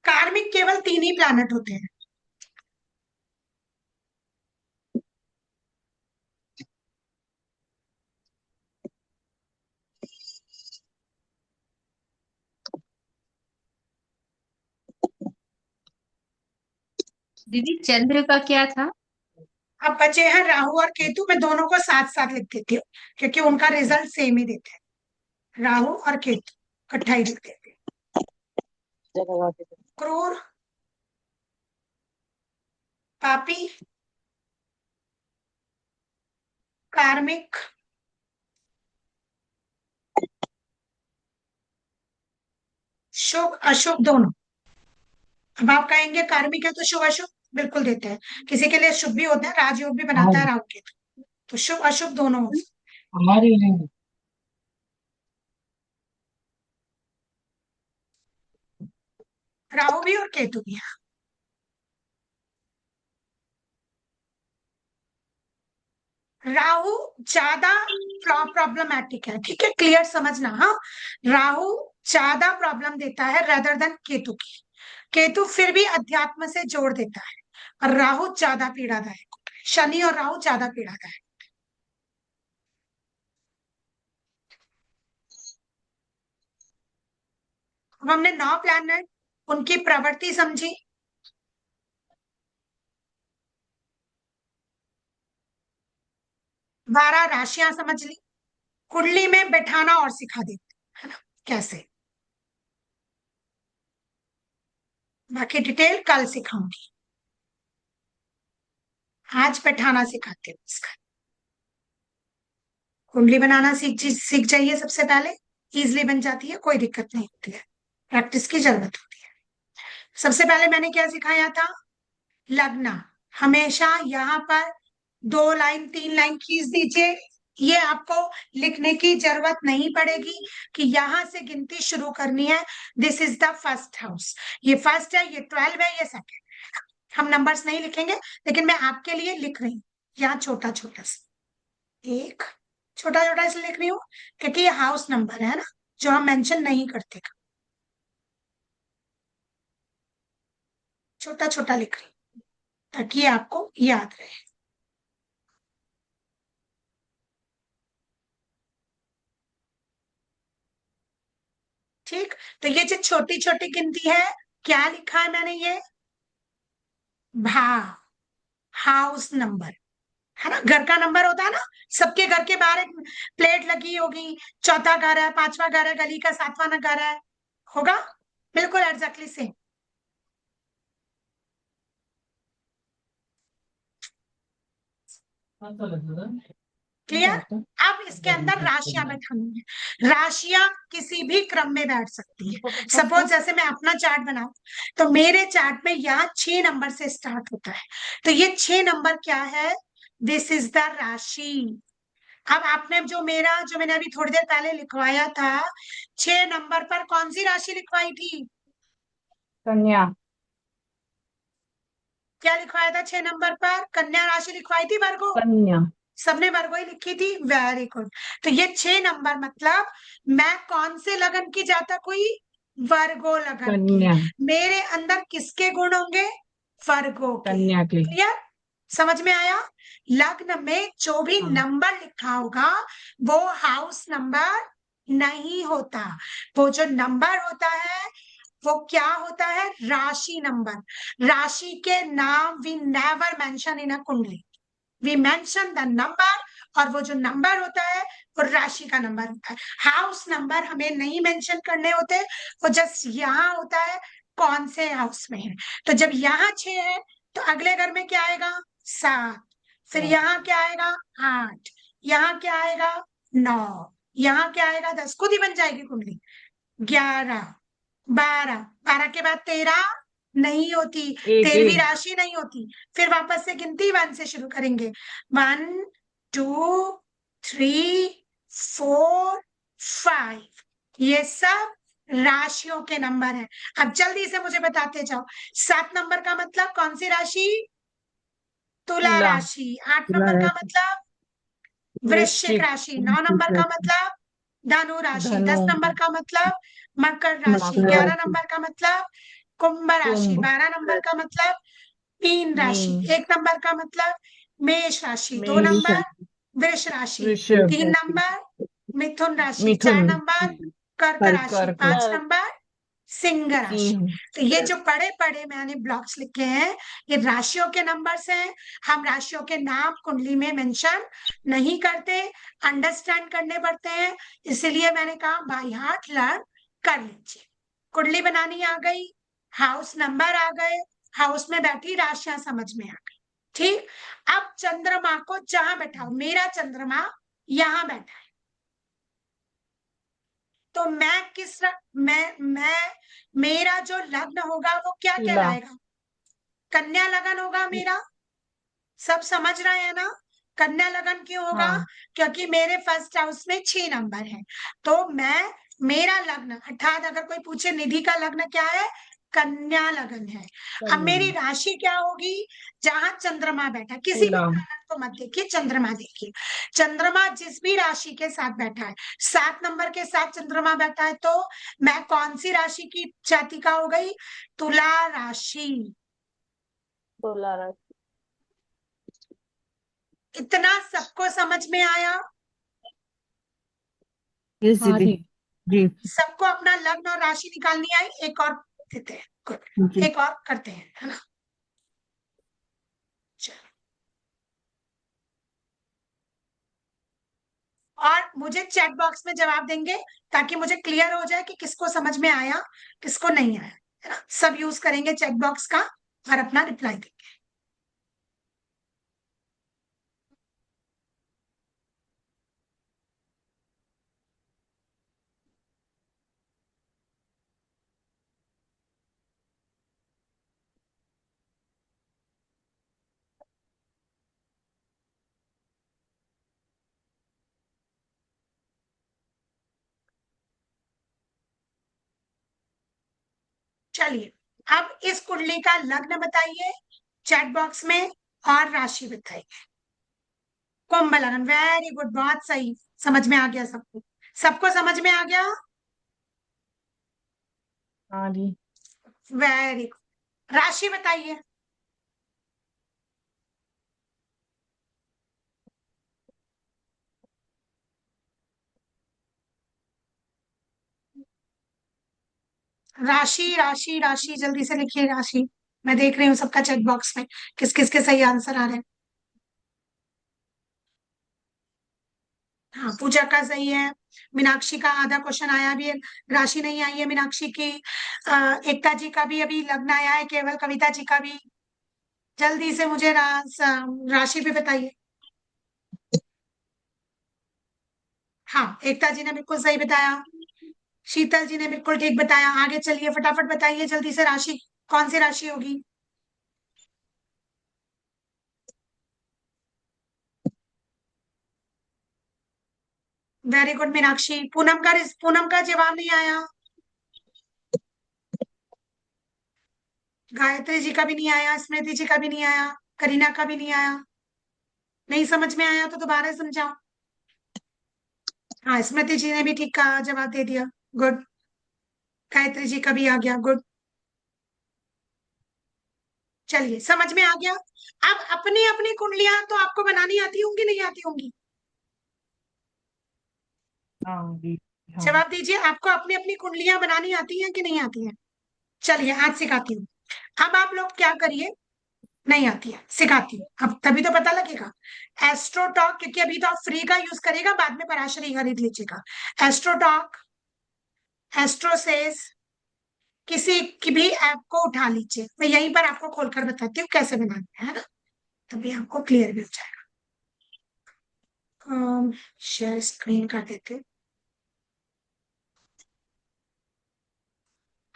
Speaker 1: कार्मिक केवल 3 ही प्लैनेट होते हैं।
Speaker 5: दीदी चंद्र का क्या था?
Speaker 1: अब बचे हैं राहु और केतु, मैं दोनों को साथ साथ लिख देती हूँ क्योंकि उनका रिजल्ट सेम ही देते हैं। राहु और केतु इकट्ठा ही लिख देते हैं।
Speaker 4: जगह वापस।
Speaker 1: क्रूर, पापी, कार्मिक, शुभ अशुभ दोनों। अब आप कहेंगे कार्मिक है तो शुभ अशुभ बिल्कुल देते हैं, किसी के लिए शुभ भी होता है, राजयोग भी बनाता है
Speaker 2: हाँ,
Speaker 1: राहु केतु, तो शुभ अशुभ दोनों होते
Speaker 2: आ रही है।
Speaker 1: हैं। राहु भी और केतु भी। राहु ज्यादा प्रॉब्लमैटिक है, ठीक है, क्लियर समझना। हाँ, राहु ज्यादा प्रॉब्लम देता है रेदर देन केतु की। केतु फिर भी अध्यात्म से जोड़ देता है, और राहु ज्यादा पीड़ादायक होता है। शनि और राहु ज्यादा पीड़ादायक। अब हमने 9 प्लैनेट, उनकी प्रवृत्ति समझी। 12 राशियां समझ ली। कुंडली में बैठाना और सिखा देते है ना, कैसे। बाकी डिटेल कल सिखाऊंगी, आज बैठाना सिखाती हूँ इसका। कुंडली बनाना सीख जाइए सबसे पहले, इजिली बन जाती है, कोई दिक्कत नहीं होती है, प्रैक्टिस की जरूरत होती है। सबसे पहले मैंने क्या सिखाया था, लगना। हमेशा यहाँ पर 2 लाइन 3 लाइन खींच दीजिए, ये आपको लिखने की जरूरत नहीं पड़ेगी कि यहां से गिनती शुरू करनी है। This is the first house, ये फर्स्ट है, ये 12 है, ये सेकंड। हम नंबर्स नहीं लिखेंगे, लेकिन मैं आपके लिए लिख रही हूँ यहाँ छोटा छोटा सा, एक छोटा छोटा इसलिए लिख रही हूँ क्योंकि ये हाउस नंबर है ना, जो हम मेंशन नहीं करते, छोटा छोटा लिख रही हूँ ताकि ये आपको याद रहे। ठीक, तो ये जो छोटी छोटी गिनती है, क्या लिखा है मैंने, ये भा, हाउस नंबर, है ना, घर का नंबर होता है ना, सबके घर के बाहर एक प्लेट लगी होगी, चौथा घर है, पांचवा घर है, गली का 7वां घर है, होगा बिल्कुल एग्जैक्टली सेम।
Speaker 2: हाँ, तो लग रहा है।
Speaker 1: क्लियर?
Speaker 2: बात है।
Speaker 1: अब इसके अंदर राशियां बैठानी है। राशियां किसी भी क्रम में बैठ सकती है। सपोज जैसे मैं अपना चार्ट बनाऊं तो मेरे चार्ट में यहाँ 6 नंबर से स्टार्ट होता है, तो ये 6 नंबर क्या है? दिस इज द राशि। अब आपने जो मैंने अभी थोड़ी देर पहले लिखवाया था, 6 नंबर पर कौन सी राशि लिखवाई थी?
Speaker 2: कन्या।
Speaker 1: क्या लिखवाया था 6 नंबर पर? कन्या राशि लिखवाई थी, वर्गो।
Speaker 2: कन्या।
Speaker 1: सबने वर्गो ही लिखी थी, वेरी गुड। तो ये 6 नंबर मतलब मैं कौन से लगन की जातक हुई? वर्गो लगन की।
Speaker 2: कन्या।
Speaker 1: मेरे अंदर किसके गुण होंगे? वर्गो के।
Speaker 2: कन्या के।
Speaker 1: क्लियर? समझ में आया? लग्न में जो भी
Speaker 2: हाँ।
Speaker 1: नंबर लिखा होगा वो हाउस नंबर नहीं होता। वो जो नंबर होता है वो क्या होता है? राशि नंबर। राशि के नाम वी नेवर मेंशन इन अ कुंडली, वी मेंशन द नंबर, और वो जो नंबर होता है वो राशि का नंबर होता है। हाउस नंबर हमें नहीं मेंशन करने होते, वो जस्ट यहाँ होता है कौन से हाउस में है। तो जब यहाँ 6 है तो अगले घर में क्या आएगा? 7। फिर यहाँ क्या आएगा? 8। यहाँ क्या आएगा? 9। यहाँ क्या आएगा? 10। खुद ही बन जाएगी कुंडली। 11, 12, 12 के बाद 13 नहीं होती,
Speaker 2: एक
Speaker 1: 13वीं
Speaker 2: एक।
Speaker 1: राशि नहीं होती। फिर वापस से गिनती 1 से शुरू करेंगे। 1, 2, 3, 4, 5। ये सब राशियों के नंबर हैं। अब जल्दी से मुझे बताते जाओ। 7 नंबर का मतलब कौन सी राशि? तुला
Speaker 2: तुला।
Speaker 1: राशि। 8 नंबर का मतलब वृश्चिक
Speaker 2: वृश्चिक।
Speaker 1: राशि। 9 नंबर का मतलब धनु राशि।
Speaker 2: धनु।
Speaker 1: 10 नंबर का मतलब मकर राशि।
Speaker 2: मकर।
Speaker 1: 11 नंबर का मतलब कुंभ राशि।
Speaker 2: कुंभ।
Speaker 1: 12 नंबर का मतलब मीन राशि।
Speaker 2: मीन।
Speaker 1: 1 नंबर का मतलब मेष राशि। 2
Speaker 2: मेष।
Speaker 1: नंबर वृष राशि।
Speaker 2: वृषभ।
Speaker 1: 3 नंबर मिथुन राशि।
Speaker 2: मिथुन।
Speaker 1: 4 नंबर कर्क राशि।
Speaker 2: कर्क।
Speaker 1: 5 नंबर सिंह राशि।
Speaker 2: सिंह।
Speaker 1: तो ये जो बड़े बड़े मैंने ब्लॉक्स लिखे हैं ये राशियों के नंबर्स हैं। हम राशियों के नाम कुंडली में मेंशन नहीं करते, अंडरस्टैंड करने पड़ते हैं, इसलिए मैंने कहा बाय हार्ट लर्न कर लीजिए। कुंडली बनानी आ गई, हाउस नंबर आ गए, हाउस में बैठी राशियां समझ में आ गई। ठीक। अब चंद्रमा को जहां बैठाओ, मेरा चंद्रमा यहां बैठा है, तो मैं किस मैं मेरा जो लग्न होगा वो क्या
Speaker 2: तुला।
Speaker 1: कहलाएगा? कन्या लगन होगा मेरा। सब समझ रहे हैं ना? कन्या लगन क्यों होगा?
Speaker 2: हाँ।
Speaker 1: क्योंकि मेरे फर्स्ट हाउस में 6 नंबर है। तो मेरा लग्न, अर्थात अगर कोई पूछे निधि का लग्न क्या है, कन्या लगन है। अब मेरी
Speaker 2: कन्या।
Speaker 1: राशि क्या होगी? जहां चंद्रमा बैठा, किसी भी
Speaker 2: तुला।
Speaker 1: प्लैनेट को मत देखिए, चंद्रमा देखिए। चंद्रमा जिस भी राशि के साथ बैठा है, 7 नंबर के साथ चंद्रमा बैठा है, तो मैं कौन सी राशि की जातिका हो गई? तुला राशि।
Speaker 3: तुला राशि।
Speaker 1: इतना सबको समझ में आया?
Speaker 4: यस
Speaker 2: हाँ
Speaker 4: दीदी।
Speaker 2: जी।
Speaker 1: सबको अपना लग्न और राशि निकालनी आई? एक और देते हैं, गुड,
Speaker 4: जी।
Speaker 1: एक और करते हैं, है ना? चलो। और मुझे चैट बॉक्स में जवाब देंगे ताकि मुझे क्लियर हो जाए कि किसको समझ में आया, किसको नहीं आया, है ना? सब यूज करेंगे चैट बॉक्स का और अपना रिप्लाई देंगे। चलिए, अब इस कुंडली का लग्न बताइए चैट बॉक्स में और राशि बताइए। कुंभ लग्न, वेरी गुड, बहुत सही, समझ में आ गया सबको। सबको समझ में आ गया?
Speaker 2: हाँ जी।
Speaker 1: Very good. राशि बताइए। राशि राशि राशि, जल्दी से लिखिए राशि। मैं देख रही हूँ सबका चेक बॉक्स में किस किस के सही आंसर आ रहे हैं। हाँ, पूजा का सही है। मीनाक्षी का आधा क्वेश्चन आया, अभी राशि नहीं आई है मीनाक्षी की। एकता जी का भी अभी लग्न आया है केवल, कविता जी का भी। जल्दी से मुझे राशि भी बताइए। हाँ, एकता जी ने बिल्कुल सही बताया, शीतल जी ने बिल्कुल ठीक बताया। आगे चलिए, फटाफट बताइए जल्दी से, राशि कौन सी राशि होगी? Very good Meenakshi. पूनम का जवाब नहीं आया, गायत्री जी का भी नहीं आया, स्मृति जी का भी नहीं आया, करीना का भी नहीं आया। नहीं समझ में आया तो दोबारा समझाओ। हाँ, स्मृति जी ने भी ठीक कहा, जवाब दे दिया, गुड। गायत्री जी का भी आ गया, गुड। चलिए, समझ में आ गया। अब अपनी अपनी कुंडलियां तो आपको बनानी आती होंगी, नहीं आती होंगी?
Speaker 2: हाँ जी। हाँ।
Speaker 1: जवाब दीजिए, आपको अपनी अपनी कुंडलियां बनानी आती हैं कि नहीं आती हैं? चलिए, आज सिखाती हूँ। अब आप लोग क्या करिए, नहीं आती है, सिखाती हूँ अब, तभी तो पता लगेगा। एस्ट्रोटॉक, क्योंकि अभी तो आप फ्री का यूज करेगा, बाद में पराशरी खरीद लीजिएगा। एस्ट्रोटॉक, एस्ट्रोसेस, किसी की भी ऐप को उठा लीजिए, मैं यहीं पर आपको खोलकर बताती हूँ कैसे बनाना है ना, तभी आपको क्लियर भी हो जाएगा। शेयर स्क्रीन कर देते हैं।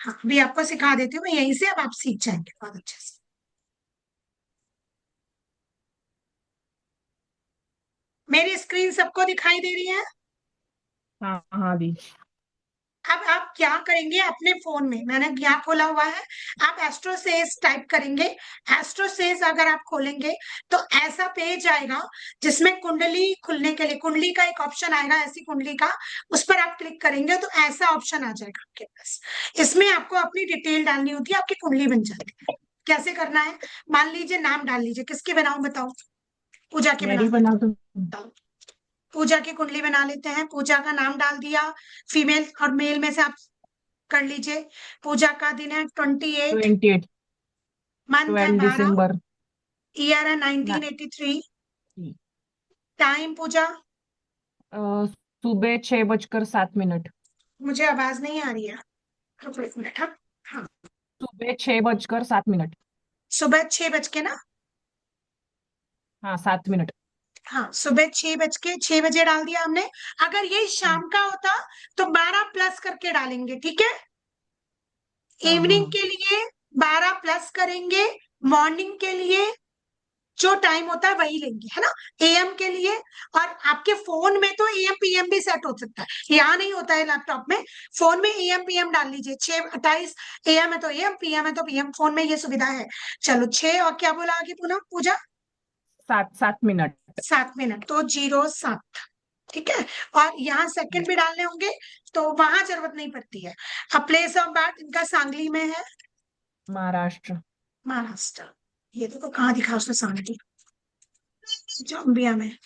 Speaker 1: हाँ, अभी आपको सिखा देती हूँ मैं यहीं से, अब आप सीख जाएंगे बहुत अच्छे से। मेरी स्क्रीन सबको दिखाई दे रही है?
Speaker 2: हाँ हाँ दी।
Speaker 1: अब आप क्या करेंगे, अपने फोन में मैंने यहाँ खोला हुआ है, आप एस्ट्रोसेस टाइप करेंगे। एस्ट्रोसेस अगर आप खोलेंगे तो ऐसा पेज आएगा जिसमें कुंडली खुलने के लिए कुंडली का एक ऑप्शन आएगा, ऐसी कुंडली का, उस पर आप क्लिक करेंगे तो ऐसा ऑप्शन आ जाएगा आपके पास। इसमें आपको अपनी डिटेल डालनी होती है, आपकी कुंडली बन जाती है। कैसे करना है, मान लीजिए नाम डाल लीजिए, किसकी बनाऊं बताओ? पूजा की बना
Speaker 2: मेरी बना दो।
Speaker 1: बताओ। पूजा की कुंडली बना लेते हैं, पूजा का नाम डाल दिया, फीमेल और मेल में से आप कर लीजिए। पूजा का दिन है 28,
Speaker 2: 28,
Speaker 1: मंथ है
Speaker 2: 12
Speaker 1: 12,
Speaker 2: दिसंबर।
Speaker 1: ईयर है
Speaker 2: ना
Speaker 1: 1983, टाइम पूजा।
Speaker 2: सुबह 6:07।
Speaker 1: मुझे आवाज नहीं आ रही है, रुको एक मिनट। हाँ हाँ,
Speaker 2: सुबह 6:07।
Speaker 1: सुबह 6 बज के ना?
Speaker 2: हाँ, 7 मिनट।
Speaker 1: हाँ, सुबह 6 बजे डाल दिया हमने। अगर ये
Speaker 2: हाँ
Speaker 1: शाम का होता तो 12 प्लस करके डालेंगे, ठीक है?
Speaker 2: हाँ
Speaker 1: इवनिंग
Speaker 2: हाँ।
Speaker 1: के लिए 12 प्लस करेंगे, मॉर्निंग के लिए जो टाइम होता है वही लेंगे, है ना, एएम के लिए। और आपके फोन में तो एएम पीएम भी सेट हो सकता है, यहाँ नहीं होता है लैपटॉप में। फोन में एएम पीएम डाल लीजिए, 6:28 एएम है तो एएम, पीएम है तो पीएम, फोन में ये सुविधा है। चलो, 6 और क्या बोला आगे पुनः पूजा?
Speaker 2: 7 मिनट।
Speaker 1: 7 मिनट, तो 07, ठीक है। और यहाँ सेकंड भी डालने होंगे तो वहां जरूरत नहीं पड़ती है। अब प्लेस ऑफ बर्थ इनका सांगली में है,
Speaker 2: महाराष्ट्र।
Speaker 1: महाराष्ट्र। ये तो कहाँ दिखा उसने सांगली? जाम्बिया में,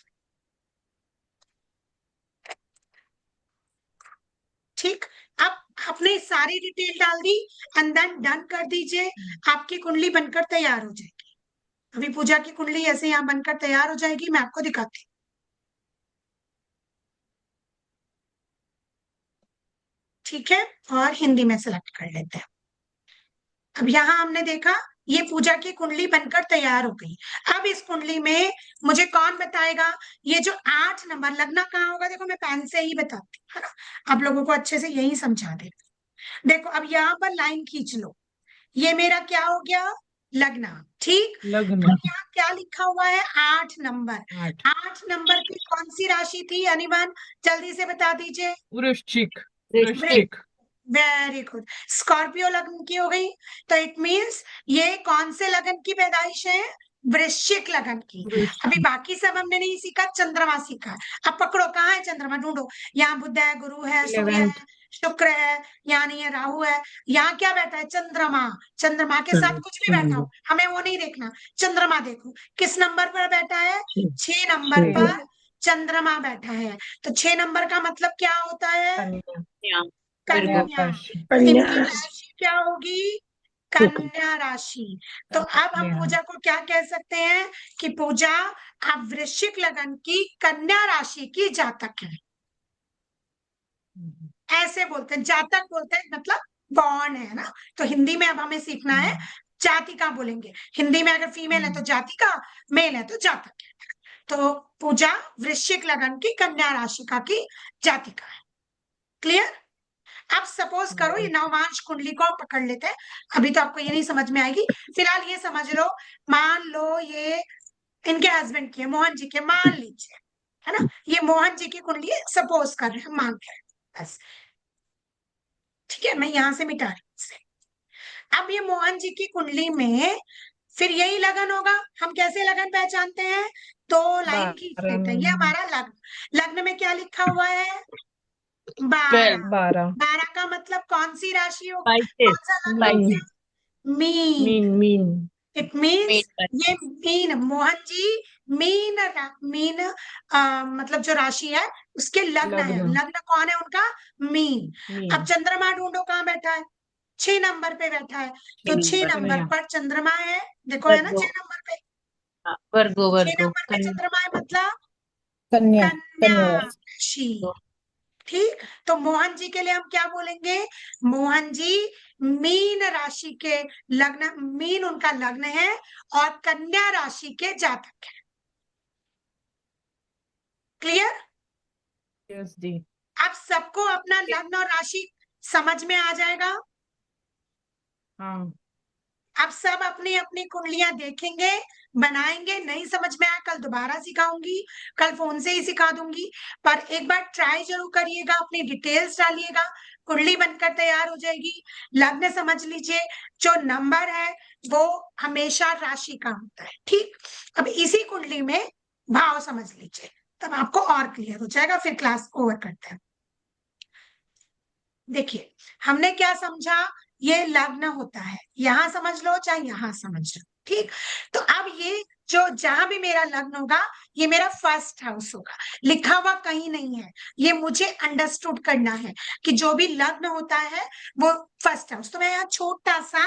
Speaker 1: ठीक। अब आपने सारी डिटेल डाल दी एंड देन डन कर दीजिए, आपकी कुंडली बनकर तैयार हो जाएगी। अभी पूजा की कुंडली ऐसे यहाँ बनकर तैयार हो जाएगी, मैं आपको दिखाती हूँ, ठीक है। और हिंदी में सेलेक्ट कर लेते हैं। अब यहाँ हमने देखा ये पूजा की कुंडली बनकर तैयार हो गई। अब इस कुंडली में मुझे कौन बताएगा, ये जो 8 नंबर लगना कहाँ होगा? देखो मैं पेन से ही बताती हूँ, है ना, आप लोगों को अच्छे से यही समझा दे। देखो अब यहाँ पर लाइन खींच लो, ये मेरा क्या हो गया, लगना, ठीक।
Speaker 2: लग्न।
Speaker 1: अब यहाँ क्या लिखा हुआ है, 8 नंबर।
Speaker 2: 8।
Speaker 1: 8 नंबर की कौन सी राशि थी अनिवन, जल्दी से बता दीजिए।
Speaker 2: वृश्चिक।
Speaker 4: वृश्चिक।
Speaker 2: वृश्चिक।
Speaker 1: वेरी गुड, स्कॉर्पियो लग्न की हो गई, तो इट मींस ये कौन से लगन की पैदाइश है, वृश्चिक लगन की। अभी
Speaker 2: वृश्चिक।
Speaker 1: बाकी सब हमने नहीं सीखा, चंद्रमा सीखा। अब पकड़ो, कहाँ है चंद्रमा, ढूंढो। यहाँ बुध है, गुरु है, सूर्य
Speaker 2: 11th।
Speaker 1: है, शुक्र है, यहाँ नहीं है, राहु है। यहाँ क्या बैठा है, चंद्रमा। चंद्रमा के साथ कुछ भी बैठा हो, हमें वो नहीं देखना, चंद्रमा देखो किस नंबर पर बैठा है, 6 नंबर पर चंद्रमा बैठा है। तो 6 नंबर का मतलब क्या होता है,
Speaker 2: कन्या।
Speaker 1: कन्या।
Speaker 2: कन्या राशि।
Speaker 1: तो
Speaker 4: कन्या
Speaker 1: इनकी
Speaker 4: राशि।
Speaker 1: राशि क्या होगी,
Speaker 4: शुक्र।
Speaker 1: कन्या राशि। तो अब हम
Speaker 2: कन्या।
Speaker 1: पूजा को क्या कह सकते हैं कि पूजा आप वृश्चिक लगन की कन्या राशि की जातक है, ऐसे बोलते हैं, जातक बोलते हैं मतलब बॉर्न है ना। तो हिंदी में अब हमें सीखना है जातिका बोलेंगे, हिंदी में अगर फीमेल है तो जातिका, मेल है तो जातक है। तो पूजा वृश्चिक लगन की कन्या राशिका की जातिका है। क्लियर? अब सपोज करो ये नवमांश कुंडली को हम पकड़ लेते हैं, अभी तो आपको ये नहीं समझ में आएगी, फिलहाल ये समझ लो, मान लो ये इनके हस्बैंड की है, मोहन जी के, मान लीजिए, है ना, ये मोहन जी की कुंडली है, सपोज कर रहे हैं, मान रहे हैं बस, ठीक है, मैं यहां से मिटा रही हूँ इसे। अब ये मोहन जी की कुंडली में फिर यही लगन होगा। हम कैसे लगन पहचानते हैं? दो लाइन खींच लेते हैं, ये हमारा लग्न। लग्न में क्या लिखा हुआ है? 12।
Speaker 2: 12
Speaker 1: 12 का मतलब कौन सी राशि होगी?
Speaker 3: स्पाइसेस
Speaker 1: कौन सा लग्न हो
Speaker 2: मीन
Speaker 1: गया? Mean.
Speaker 2: Mean mean
Speaker 1: it means
Speaker 5: main
Speaker 1: ये mean, Mohan G mean mean मतलब जो राशि है उसके लग्न है।
Speaker 2: लग्न
Speaker 1: लग्न कौन है उनका? मीन। अब
Speaker 2: मीन
Speaker 1: चंद्रमा ढूंढो, कहाँ बैठा है? 6 नंबर पे बैठा है, तो 6
Speaker 5: नंबर
Speaker 1: नंबर
Speaker 2: कन्या
Speaker 1: पर चंद्रमा है, देखो है ना, 6 नंबर पे।
Speaker 5: वर्गो
Speaker 1: 6
Speaker 5: वर्गो
Speaker 1: नंबर पे चंद्रमा है, मतलब
Speaker 2: कन्या
Speaker 1: कन्या
Speaker 2: कन्या
Speaker 1: राशि। ठीक, तो मोहन जी के लिए हम क्या बोलेंगे? मोहन जी मीन राशि के लग्न, मीन उनका लग्न है और कन्या राशि के जातक है। क्लियर?
Speaker 2: यस जी।
Speaker 1: अब सबको अपना लग्न और राशि समझ में आ जाएगा।
Speaker 2: हाँ
Speaker 1: अब सब अपनी अपनी कुंडलियां देखेंगे, बनाएंगे। नहीं समझ में आया कल दोबारा सिखाऊंगी, कल फोन से ही सिखा दूंगी, पर एक बार ट्राई जरूर करिएगा, अपनी डिटेल्स डालिएगा, कुंडली बनकर तैयार हो जाएगी। लग्न समझ लीजिए, जो नंबर है वो हमेशा राशि का होता है। ठीक, अब इसी कुंडली में भाव समझ लीजिए, तब आपको और क्लियर हो जाएगा। फिर क्लास ओवर करते हैं। देखिए, हमने क्या समझा? ये लग्न होता है, यहां समझ लो चाहे यहां समझ लो, ठीक। तो अब ये जो जहां भी मेरा लग्न होगा, ये मेरा फर्स्ट हाउस होगा, लिखा हुआ कहीं नहीं है, ये मुझे अंडरस्टूड करना है कि जो भी लग्न होता है वो फर्स्ट हाउस। तो मैं यहाँ छोटा सा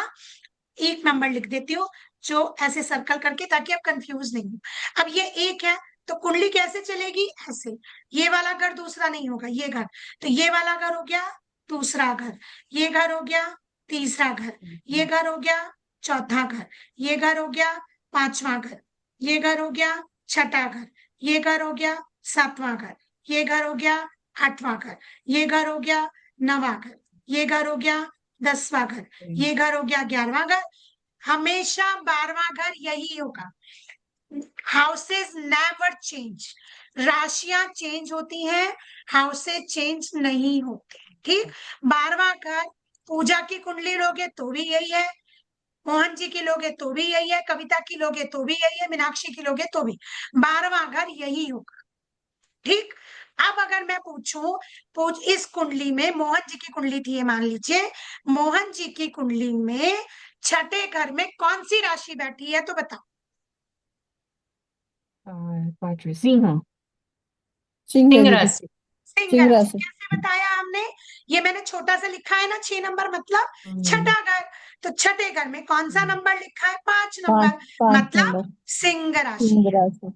Speaker 1: एक नंबर लिख देती हूँ, जो ऐसे सर्कल करके, ताकि आप कंफ्यूज नहीं हो। अब ये एक है, तो कुंडली कैसे चलेगी? ऐसे, ये वाला घर दूसरा नहीं होगा, ये घर, तो ये वाला घर हो गया दूसरा घर, ये घर हो गया तीसरा घर, ये घर हो गया चौथा घर, ये घर हो गया पांचवा घर, ये घर हो गया छठा घर, ये घर हो गया सातवां घर, ये घर हो गया आठवां घर, ये घर हो गया नवां घर, ये घर हो गया 10वां घर, ये घर हो गया 11वां घर। हमेशा 12वां घर यही होगा। हाउसेस नेवर चेंज, राशियां चेंज होती हैं, हाउसेस चेंज नहीं होते। ठीक, 12वां घर पूजा की कुंडली लोगे तो भी यही है, मोहन जी की लोगे तो भी यही है, कविता की लोगे तो भी यही है, मीनाक्षी की लोगे तो भी 12वां घर यही होगा। ठीक, अब अगर मैं पूछूं, पूछ इस कुंडली में मोहन जी की कुंडली थी, ये मान लीजिए, मोहन जी की कुंडली में छठे घर में कौन सी राशि बैठी है, तो बताओ।
Speaker 2: पांचवी सिंह
Speaker 5: सिंह
Speaker 2: दीदी
Speaker 5: राशि
Speaker 1: सिंह
Speaker 2: सिंह
Speaker 1: राशि।
Speaker 2: राशि
Speaker 1: कैसे बताया हमने? ये मैंने छोटा सा लिखा है ना, 6 नंबर मतलब
Speaker 2: हम्म,
Speaker 1: छठा घर, तो छठे घर में कौन सा नंबर लिखा है? 5
Speaker 2: पांच
Speaker 1: नंबर,
Speaker 2: पांच
Speaker 1: मतलब
Speaker 2: नंबर
Speaker 1: सिंह राशि
Speaker 2: सिंह
Speaker 1: है।
Speaker 2: राशि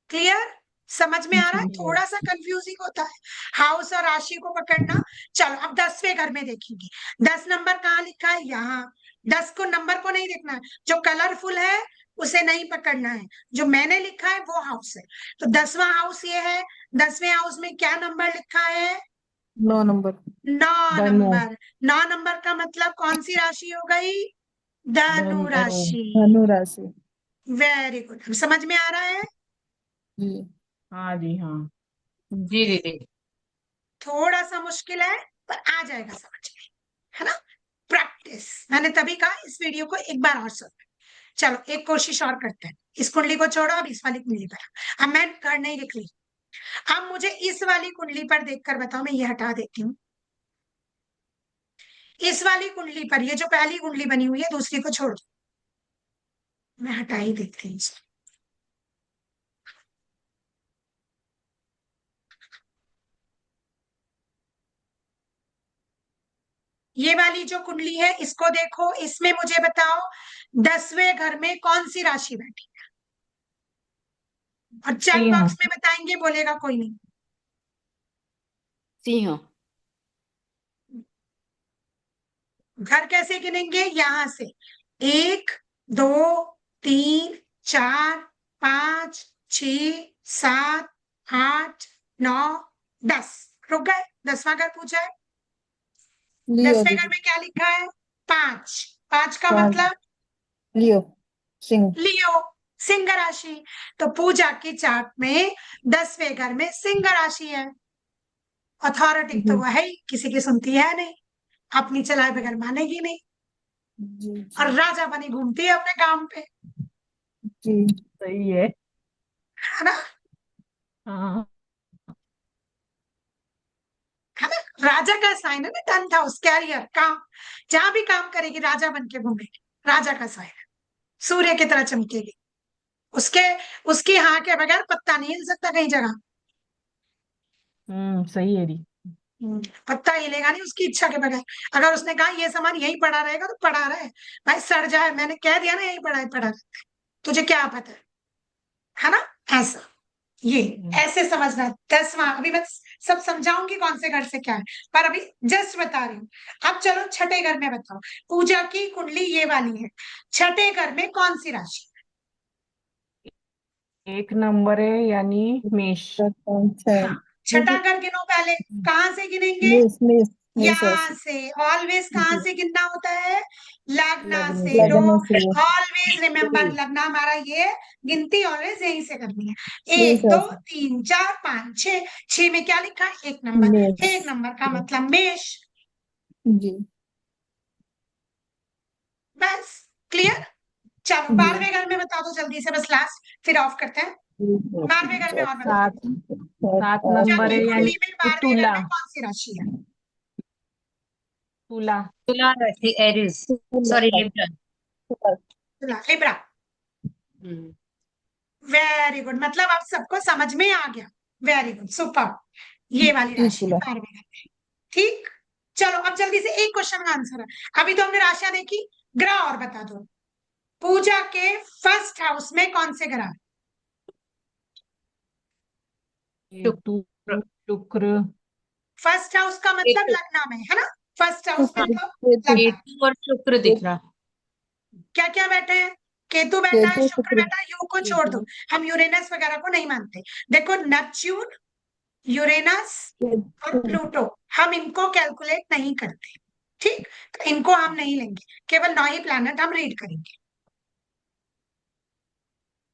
Speaker 1: क्लियर? समझ में आ रहा है?
Speaker 2: जी
Speaker 1: थोड़ा सा कंफ्यूजिंग होता है हाउस और राशि को पकड़ना। चलो अब 10वें घर में देखेंगे, 10 नंबर कहाँ लिखा है? यहाँ। 10 को नंबर को नहीं देखना है, जो कलरफुल है उसे नहीं पकड़ना है, जो मैंने लिखा है वो हाउस है। तो 10वां हाउस ये है, 10वें हाउस में क्या नंबर लिखा है?
Speaker 2: 9 नंबर
Speaker 1: 9
Speaker 2: धनु
Speaker 1: नंबर। 9 नंबर का मतलब कौन सी राशि हो गई? धनु
Speaker 2: धनु
Speaker 1: राशि।
Speaker 2: धनु राशि
Speaker 1: वेरी गुड, समझ में आ रहा है?
Speaker 2: जी हाँ जी हाँ
Speaker 5: जी दीदी।
Speaker 1: थोड़ा सा मुश्किल है, पर आ जाएगा समझ में, है ना। प्रैक्टिस, मैंने तभी कहा इस वीडियो को एक बार और सुन। चलो एक कोशिश और करते हैं, इस कुंडली को छोड़ो, अब इस वाली कुंडली पर। अब मैं कर नहीं लिख ली, अब मुझे इस वाली कुंडली पर देखकर बताओ, मैं ये हटा देती हूँ। इस वाली कुंडली पर, ये जो पहली कुंडली बनी हुई है, दूसरी को छोड़ दो, मैं हटा ही देती हूँ इसको। ये वाली जो कुंडली है इसको देखो, इसमें मुझे बताओ 10वें घर में कौन सी राशि बैठी है, और चेक
Speaker 2: सिंह
Speaker 1: बॉक्स में बताएंगे, बोलेगा कोई नहीं।
Speaker 5: सिंह
Speaker 1: घर कैसे गिनेंगे? यहां से 1 2 3 4 5, 6, 7, 8, 9, 10। रुक गए, 10वां घर पूछा है।
Speaker 2: लियो
Speaker 1: 10वें घर
Speaker 2: दीदी।
Speaker 1: में क्या लिखा है? 5। 5 का
Speaker 2: पाँच।
Speaker 1: मतलब
Speaker 2: लियो सिंह।
Speaker 1: लियो, सिंह राशि। तो पूजा की चार्ट में 10वें घर में सिंह राशि है। अथॉरिटी तो वो है ही, किसी की सुनती है नहीं, अपनी चलाए बगैर मानेगी नहीं,
Speaker 2: जी
Speaker 1: और
Speaker 2: जी
Speaker 1: राजा बनी घूमती है अपने काम पे,
Speaker 2: जी सही है।
Speaker 1: है ना?
Speaker 2: हाँ
Speaker 1: है ना? राजा का साइन है ना, 10th हाउस, कैरियर, काम, जहां भी काम करेगी राजा बन के घूमेगी, राजा का साइन है, सूर्य की तरह चमकेगी, उसके उसकी हाँ के बगैर पत्ता नहीं हिल सकता कहीं जगह।
Speaker 2: सही है दी।
Speaker 1: पत्ता हिलेगा नहीं उसकी इच्छा के बगैर। अगर उसने कहा ये सामान यहीं पड़ा रहेगा तो पड़ा रहे, भाई सड़ जाए, मैंने कह दिया ना यहीं पड़ा है, तुझे क्या पता है ना? ऐसा, ये ऐसे समझना है। 10वां, अभी मैं सब समझाऊंगी कौन से घर से क्या है, पर अभी जस्ट बता रही हूँ। अब चलो छठे घर में बताओ, पूजा की कुंडली ये वाली है, छठे घर में कौन सी राशि?
Speaker 2: 1 नंबर है यानी मेष।
Speaker 1: हाँ, छठा घर गिनो पहले, कहाँ से गिनेंगे?
Speaker 2: मेष मेष मेष
Speaker 1: यहाँ
Speaker 2: राशि।
Speaker 1: से। ऑलवेज कहाँ
Speaker 2: जी।
Speaker 1: से गिनना होता है? लग्न
Speaker 2: लग्न
Speaker 1: से।
Speaker 2: से।
Speaker 1: नो,
Speaker 2: लग्न से।
Speaker 1: ऑलवेज रिमेम्बर, लग्न हमारा ये, गिनती ऑलवेज यहीं से करनी है।
Speaker 2: मेष
Speaker 1: 1, 2,
Speaker 2: राशि।
Speaker 1: 3, 4, 5, 6। 6 में क्या लिखा है? 1 नंबर।
Speaker 2: मेष।
Speaker 1: 1 नंबर का मतलब मेष।
Speaker 2: जी
Speaker 1: बस, क्लियर? चलो
Speaker 2: जी
Speaker 1: 12वें घर में बता दो जल्दी से, बस लास्ट, फिर ऑफ करते हैं। 12वें घर में और बता
Speaker 2: सात।
Speaker 1: दो,
Speaker 2: 7 नंबर
Speaker 1: की
Speaker 2: है यानी
Speaker 1: कुंडली में 12वें घर
Speaker 2: तुला।
Speaker 1: में कौन सी राशि है?
Speaker 2: तुला।
Speaker 5: तुला राशि, एरीज, सॉरी लिब्रा।
Speaker 1: तुला, लिब्रा।
Speaker 5: हम्म,
Speaker 1: वेरी गुड, मतलब अब सबको समझ में आ गया। Very good, super. ये वाली
Speaker 2: जी
Speaker 1: राशि है
Speaker 2: तुला।
Speaker 1: 12वें घर में। ठीक, चलो अब जल्दी से एक क्वेश्चन का आंसर है। अभी तो हमने राशियां देखी, ग्रह और बता दो। पूजा के फर्स्ट हाउस में कौन से ग्रह?
Speaker 2: केतु शुक्र।
Speaker 1: फर्स्ट हाउस का मतलब
Speaker 5: केतु,
Speaker 1: लग्न में, है ना? फर्स्ट हाउस
Speaker 5: हाँ,
Speaker 1: मतलब
Speaker 2: केतु।
Speaker 1: लग्न।
Speaker 5: केतु और शुक्र दिख रहा।
Speaker 1: क्या क्या बैठे हैं? केतु बैठा है,
Speaker 2: केतु
Speaker 1: शुक्र
Speaker 2: शुक्र।
Speaker 1: बैठा है, यू को छोड़ दो,
Speaker 5: केतु,
Speaker 1: हम यूरेनस वगैरह को नहीं मानते। देखो, नेपच्यून, यूरेनस और प्लूटो, हम इनको कैलकुलेट नहीं करते। ठीक, तो इनको हम नहीं लेंगे, केवल 9 ही प्लैनेट हम रीड करेंगे।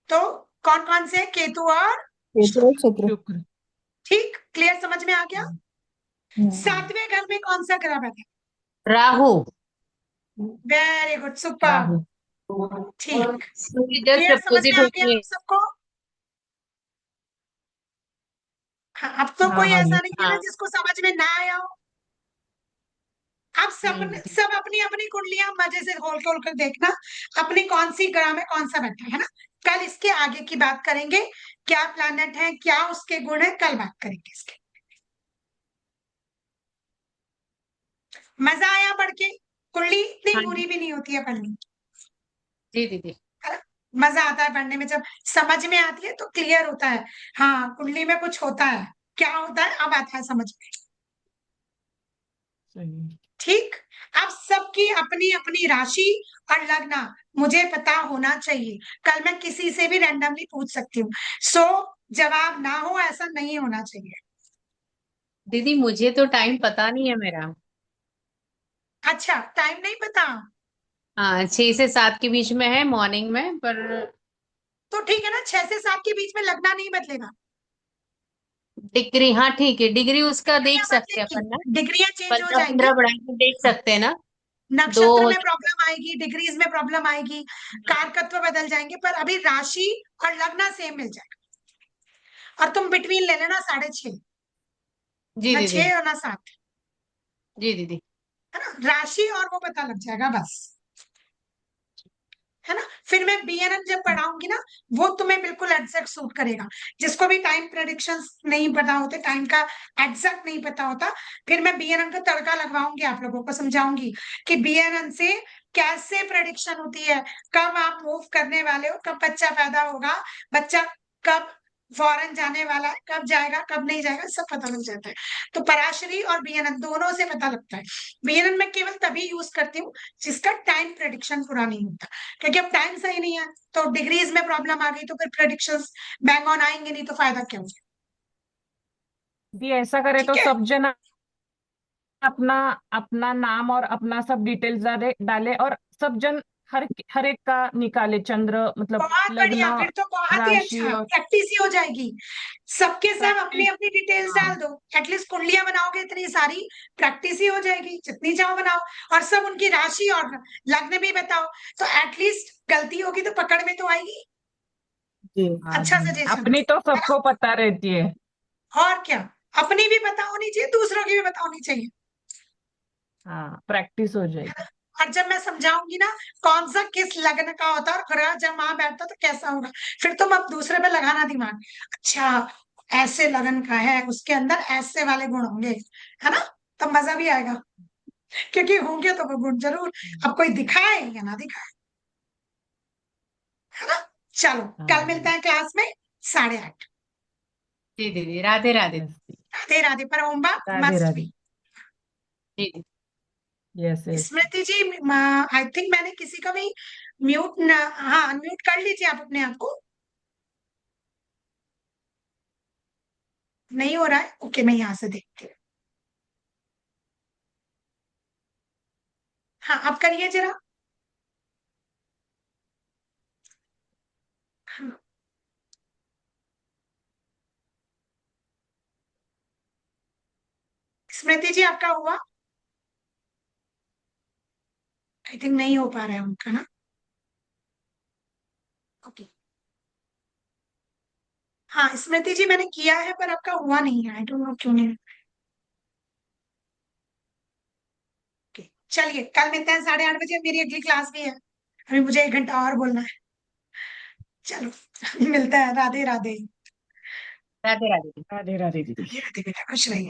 Speaker 1: तो कौन कौन से? केतु और
Speaker 2: केतु और
Speaker 1: शुक्र।
Speaker 2: शुक्र। शुक्र।
Speaker 1: ठीक, क्लियर, समझ में आ गया?
Speaker 2: हम्म।
Speaker 1: 7वें घर में कौन सा ग्रह बैठा?
Speaker 5: Rahu.
Speaker 1: Very good, super.
Speaker 2: Rahu.
Speaker 1: ठीक,
Speaker 5: सूर्य जस्ट
Speaker 1: क्लियर, समझ में
Speaker 5: अपोजिट
Speaker 1: आ
Speaker 5: होती
Speaker 1: गया
Speaker 5: है।
Speaker 1: आप सबको? हाँ, अब तो
Speaker 2: हाँ
Speaker 1: कोई
Speaker 2: हाँ
Speaker 1: ऐसा
Speaker 2: जी।
Speaker 1: नहीं है ना
Speaker 5: हाँ
Speaker 1: जिसको समझ में ना आया हो। आप
Speaker 5: दीदी।
Speaker 1: सब अपनी अपनी कुंडलियां मजे से खोल कर देखना, अपनी कौन सी ग्रह में कौन सा बैठा है ना। कल इसके आगे की बात करेंगे, क्या प्लैनेट है, क्या उसके गुण है, कल बात करेंगे इसके। मजा आया पढ़ के? कुंडली इतनी
Speaker 5: हाँ
Speaker 1: बुरी भी नहीं होती है पढ़नी,
Speaker 5: जी दीदी।
Speaker 1: है ना? मजा आता है पढ़ने में, जब समझ में आती है तो क्लियर होता है। हाँ, कुंडली में कुछ होता है, क्या होता है अब आता है समझ में।
Speaker 2: सही।
Speaker 1: ठीक, अब सबकी अपनी अपनी राशि और लग्न मुझे पता होना चाहिए। कल मैं किसी से भी रैंडमली पूछ सकती हूँ, सो जवाब ना हो, ऐसा नहीं होना चाहिए।
Speaker 5: दीदी मुझे तो टाइम पता नहीं है मेरा।
Speaker 1: अच्छा, टाइम नहीं पता?
Speaker 5: हाँ, 6 से 7 के बीच में है मॉर्निंग में, पर
Speaker 1: तो ठीक है ना, 6 से 7 के बीच में लगना नहीं बदलेगा।
Speaker 5: डिग्री, हाँ ठीक है, डिग्री उसका देख
Speaker 1: डिग्रियां
Speaker 5: सकते हैं
Speaker 1: बदलेंगी,
Speaker 5: अपन ना।
Speaker 1: डिग्रियां चेंज हो
Speaker 5: 15-15
Speaker 1: जाएंगी,
Speaker 5: बढ़ा के देख सकते हैं ना। दो
Speaker 1: नक्षत्र
Speaker 5: हो
Speaker 1: में प्रॉब्लम आएगी, डिग्रीज में प्रॉब्लम आएगी, कारकत्व बदल जाएंगे, पर अभी राशि और लग्न सेम मिल जाएगा। और तुम बिटवीन ले लेना 6.5,
Speaker 5: जी
Speaker 1: ना
Speaker 5: दीदी।
Speaker 1: 6 और ना 7,
Speaker 5: जी दीदी।
Speaker 1: है ना? राशि और वो पता लग जाएगा बस, है ना? फिर मैं बीएनएन जब पढ़ाऊंगी ना, वो तुम्हें बिल्कुल एग्जैक्ट सूट करेगा। जिसको भी टाइम प्रेडिक्शंस नहीं पता होते, टाइम का एग्जैक्ट नहीं पता होता, फिर मैं बीएनएन का तड़का लगवाऊंगी, आप लोगों को समझाऊंगी कि बीएनएन से कैसे प्रेडिक्शन होती है, कब आप मूव करने वाले हो, कब बच्चा पैदा होगा, बच्चा कब फौरन जाने वाला है, कब जाएगा कब नहीं जाएगा सब पता लग जाता है। तो पराशरी और बीएनएन दोनों से पता लगता है। बीएनएन मैं केवल तभी यूज करती हूँ जिसका टाइम प्रेडिक्शन पूरा नहीं होता, क्योंकि अब टाइम सही नहीं है तो डिग्रीज में प्रॉब्लम आ गई तो फिर प्रेडिक्शंस बैंग ऑन आएंगे नहीं, तो फायदा क्या होगा।
Speaker 2: दी ऐसा करे
Speaker 1: ठीक
Speaker 2: तो
Speaker 1: है,
Speaker 2: सब जन अपना अपना नाम और अपना सब डिटेल्स डाले और सब जन हर एक का निकाले चंद्र, मतलब
Speaker 1: बहुत बढ़िया,
Speaker 2: लग्न,
Speaker 1: फिर तो बहुत ही
Speaker 2: राशि
Speaker 1: अच्छा,
Speaker 2: और
Speaker 1: प्रैक्टिस ही हो जाएगी। सबके सब अपनी
Speaker 2: प्रैक्टिस।
Speaker 1: अपनी डिटेल्स
Speaker 2: हाँ
Speaker 1: डाल दो, एटलीस्ट कुंडलियां बनाओगे इतनी सारी, प्रैक्टिस ही हो जाएगी, जितनी चाहो बनाओ। और सब उनकी राशि और लग्न भी बताओ, तो एटलीस्ट गलती होगी तो पकड़ में तो आएगी।
Speaker 2: जी, हाँ
Speaker 1: अच्छा
Speaker 2: जी,
Speaker 1: सजेशन
Speaker 2: अपनी तो
Speaker 1: है
Speaker 2: सबको पता रहती है।
Speaker 1: ना, और क्या, अपनी भी पता होनी चाहिए, दूसरों की भी पता होनी चाहिए।
Speaker 2: हाँ, प्रैक्टिस हो जाएगी।
Speaker 1: और जब मैं समझाऊंगी ना कौन सा किस लग्न का होता है और ग्रह जब वहां बैठता है तो कैसा होगा, फिर तुम अब दूसरे पे लगाना दिमाग, अच्छा ऐसे लगन का है उसके अंदर ऐसे वाले गुण होंगे, है ना, तो मजा भी आएगा, क्योंकि होंगे तो वो गुण जरूर, अब कोई दिखाए या ना दिखाए, है ना। चलो, कल मिलते
Speaker 2: हाँ
Speaker 1: हैं क्लास में 8:30।
Speaker 5: जी दीदी, राधे राधे।
Speaker 2: यस,
Speaker 1: राधे राधे, पर ओम
Speaker 2: राधे
Speaker 1: मस्ट
Speaker 2: राधे।
Speaker 1: बी।
Speaker 5: जी जी।
Speaker 2: Yes yes.
Speaker 1: Smriti ji, I think मैंने किसी का भी म्यूट, हाँ अनम्यूट कर लीजिए आप अपने आप को, नहीं हो रहा है, ओके मैं यहाँ से देखती हूँ। हाँ आप करिए जरा। हाँ, स्मृति जी आपका हुआ, आई थिंक नहीं हो पा रहा है उनका ना, ओके। हाँ स्मृति जी मैंने किया है पर आपका हुआ नहीं है, आई डोंट नो क्यों नहीं। ओके, चलिए कल मिलते हैं 8:30 बजे, मेरी अगली क्लास भी है, अभी मुझे 1 घंटा और बोलना है। चलो मिलता है, राधे राधे।
Speaker 5: राधे राधे।
Speaker 2: राधे राधे दीदी।
Speaker 1: राधे राधे बेटा, खुश रहिए।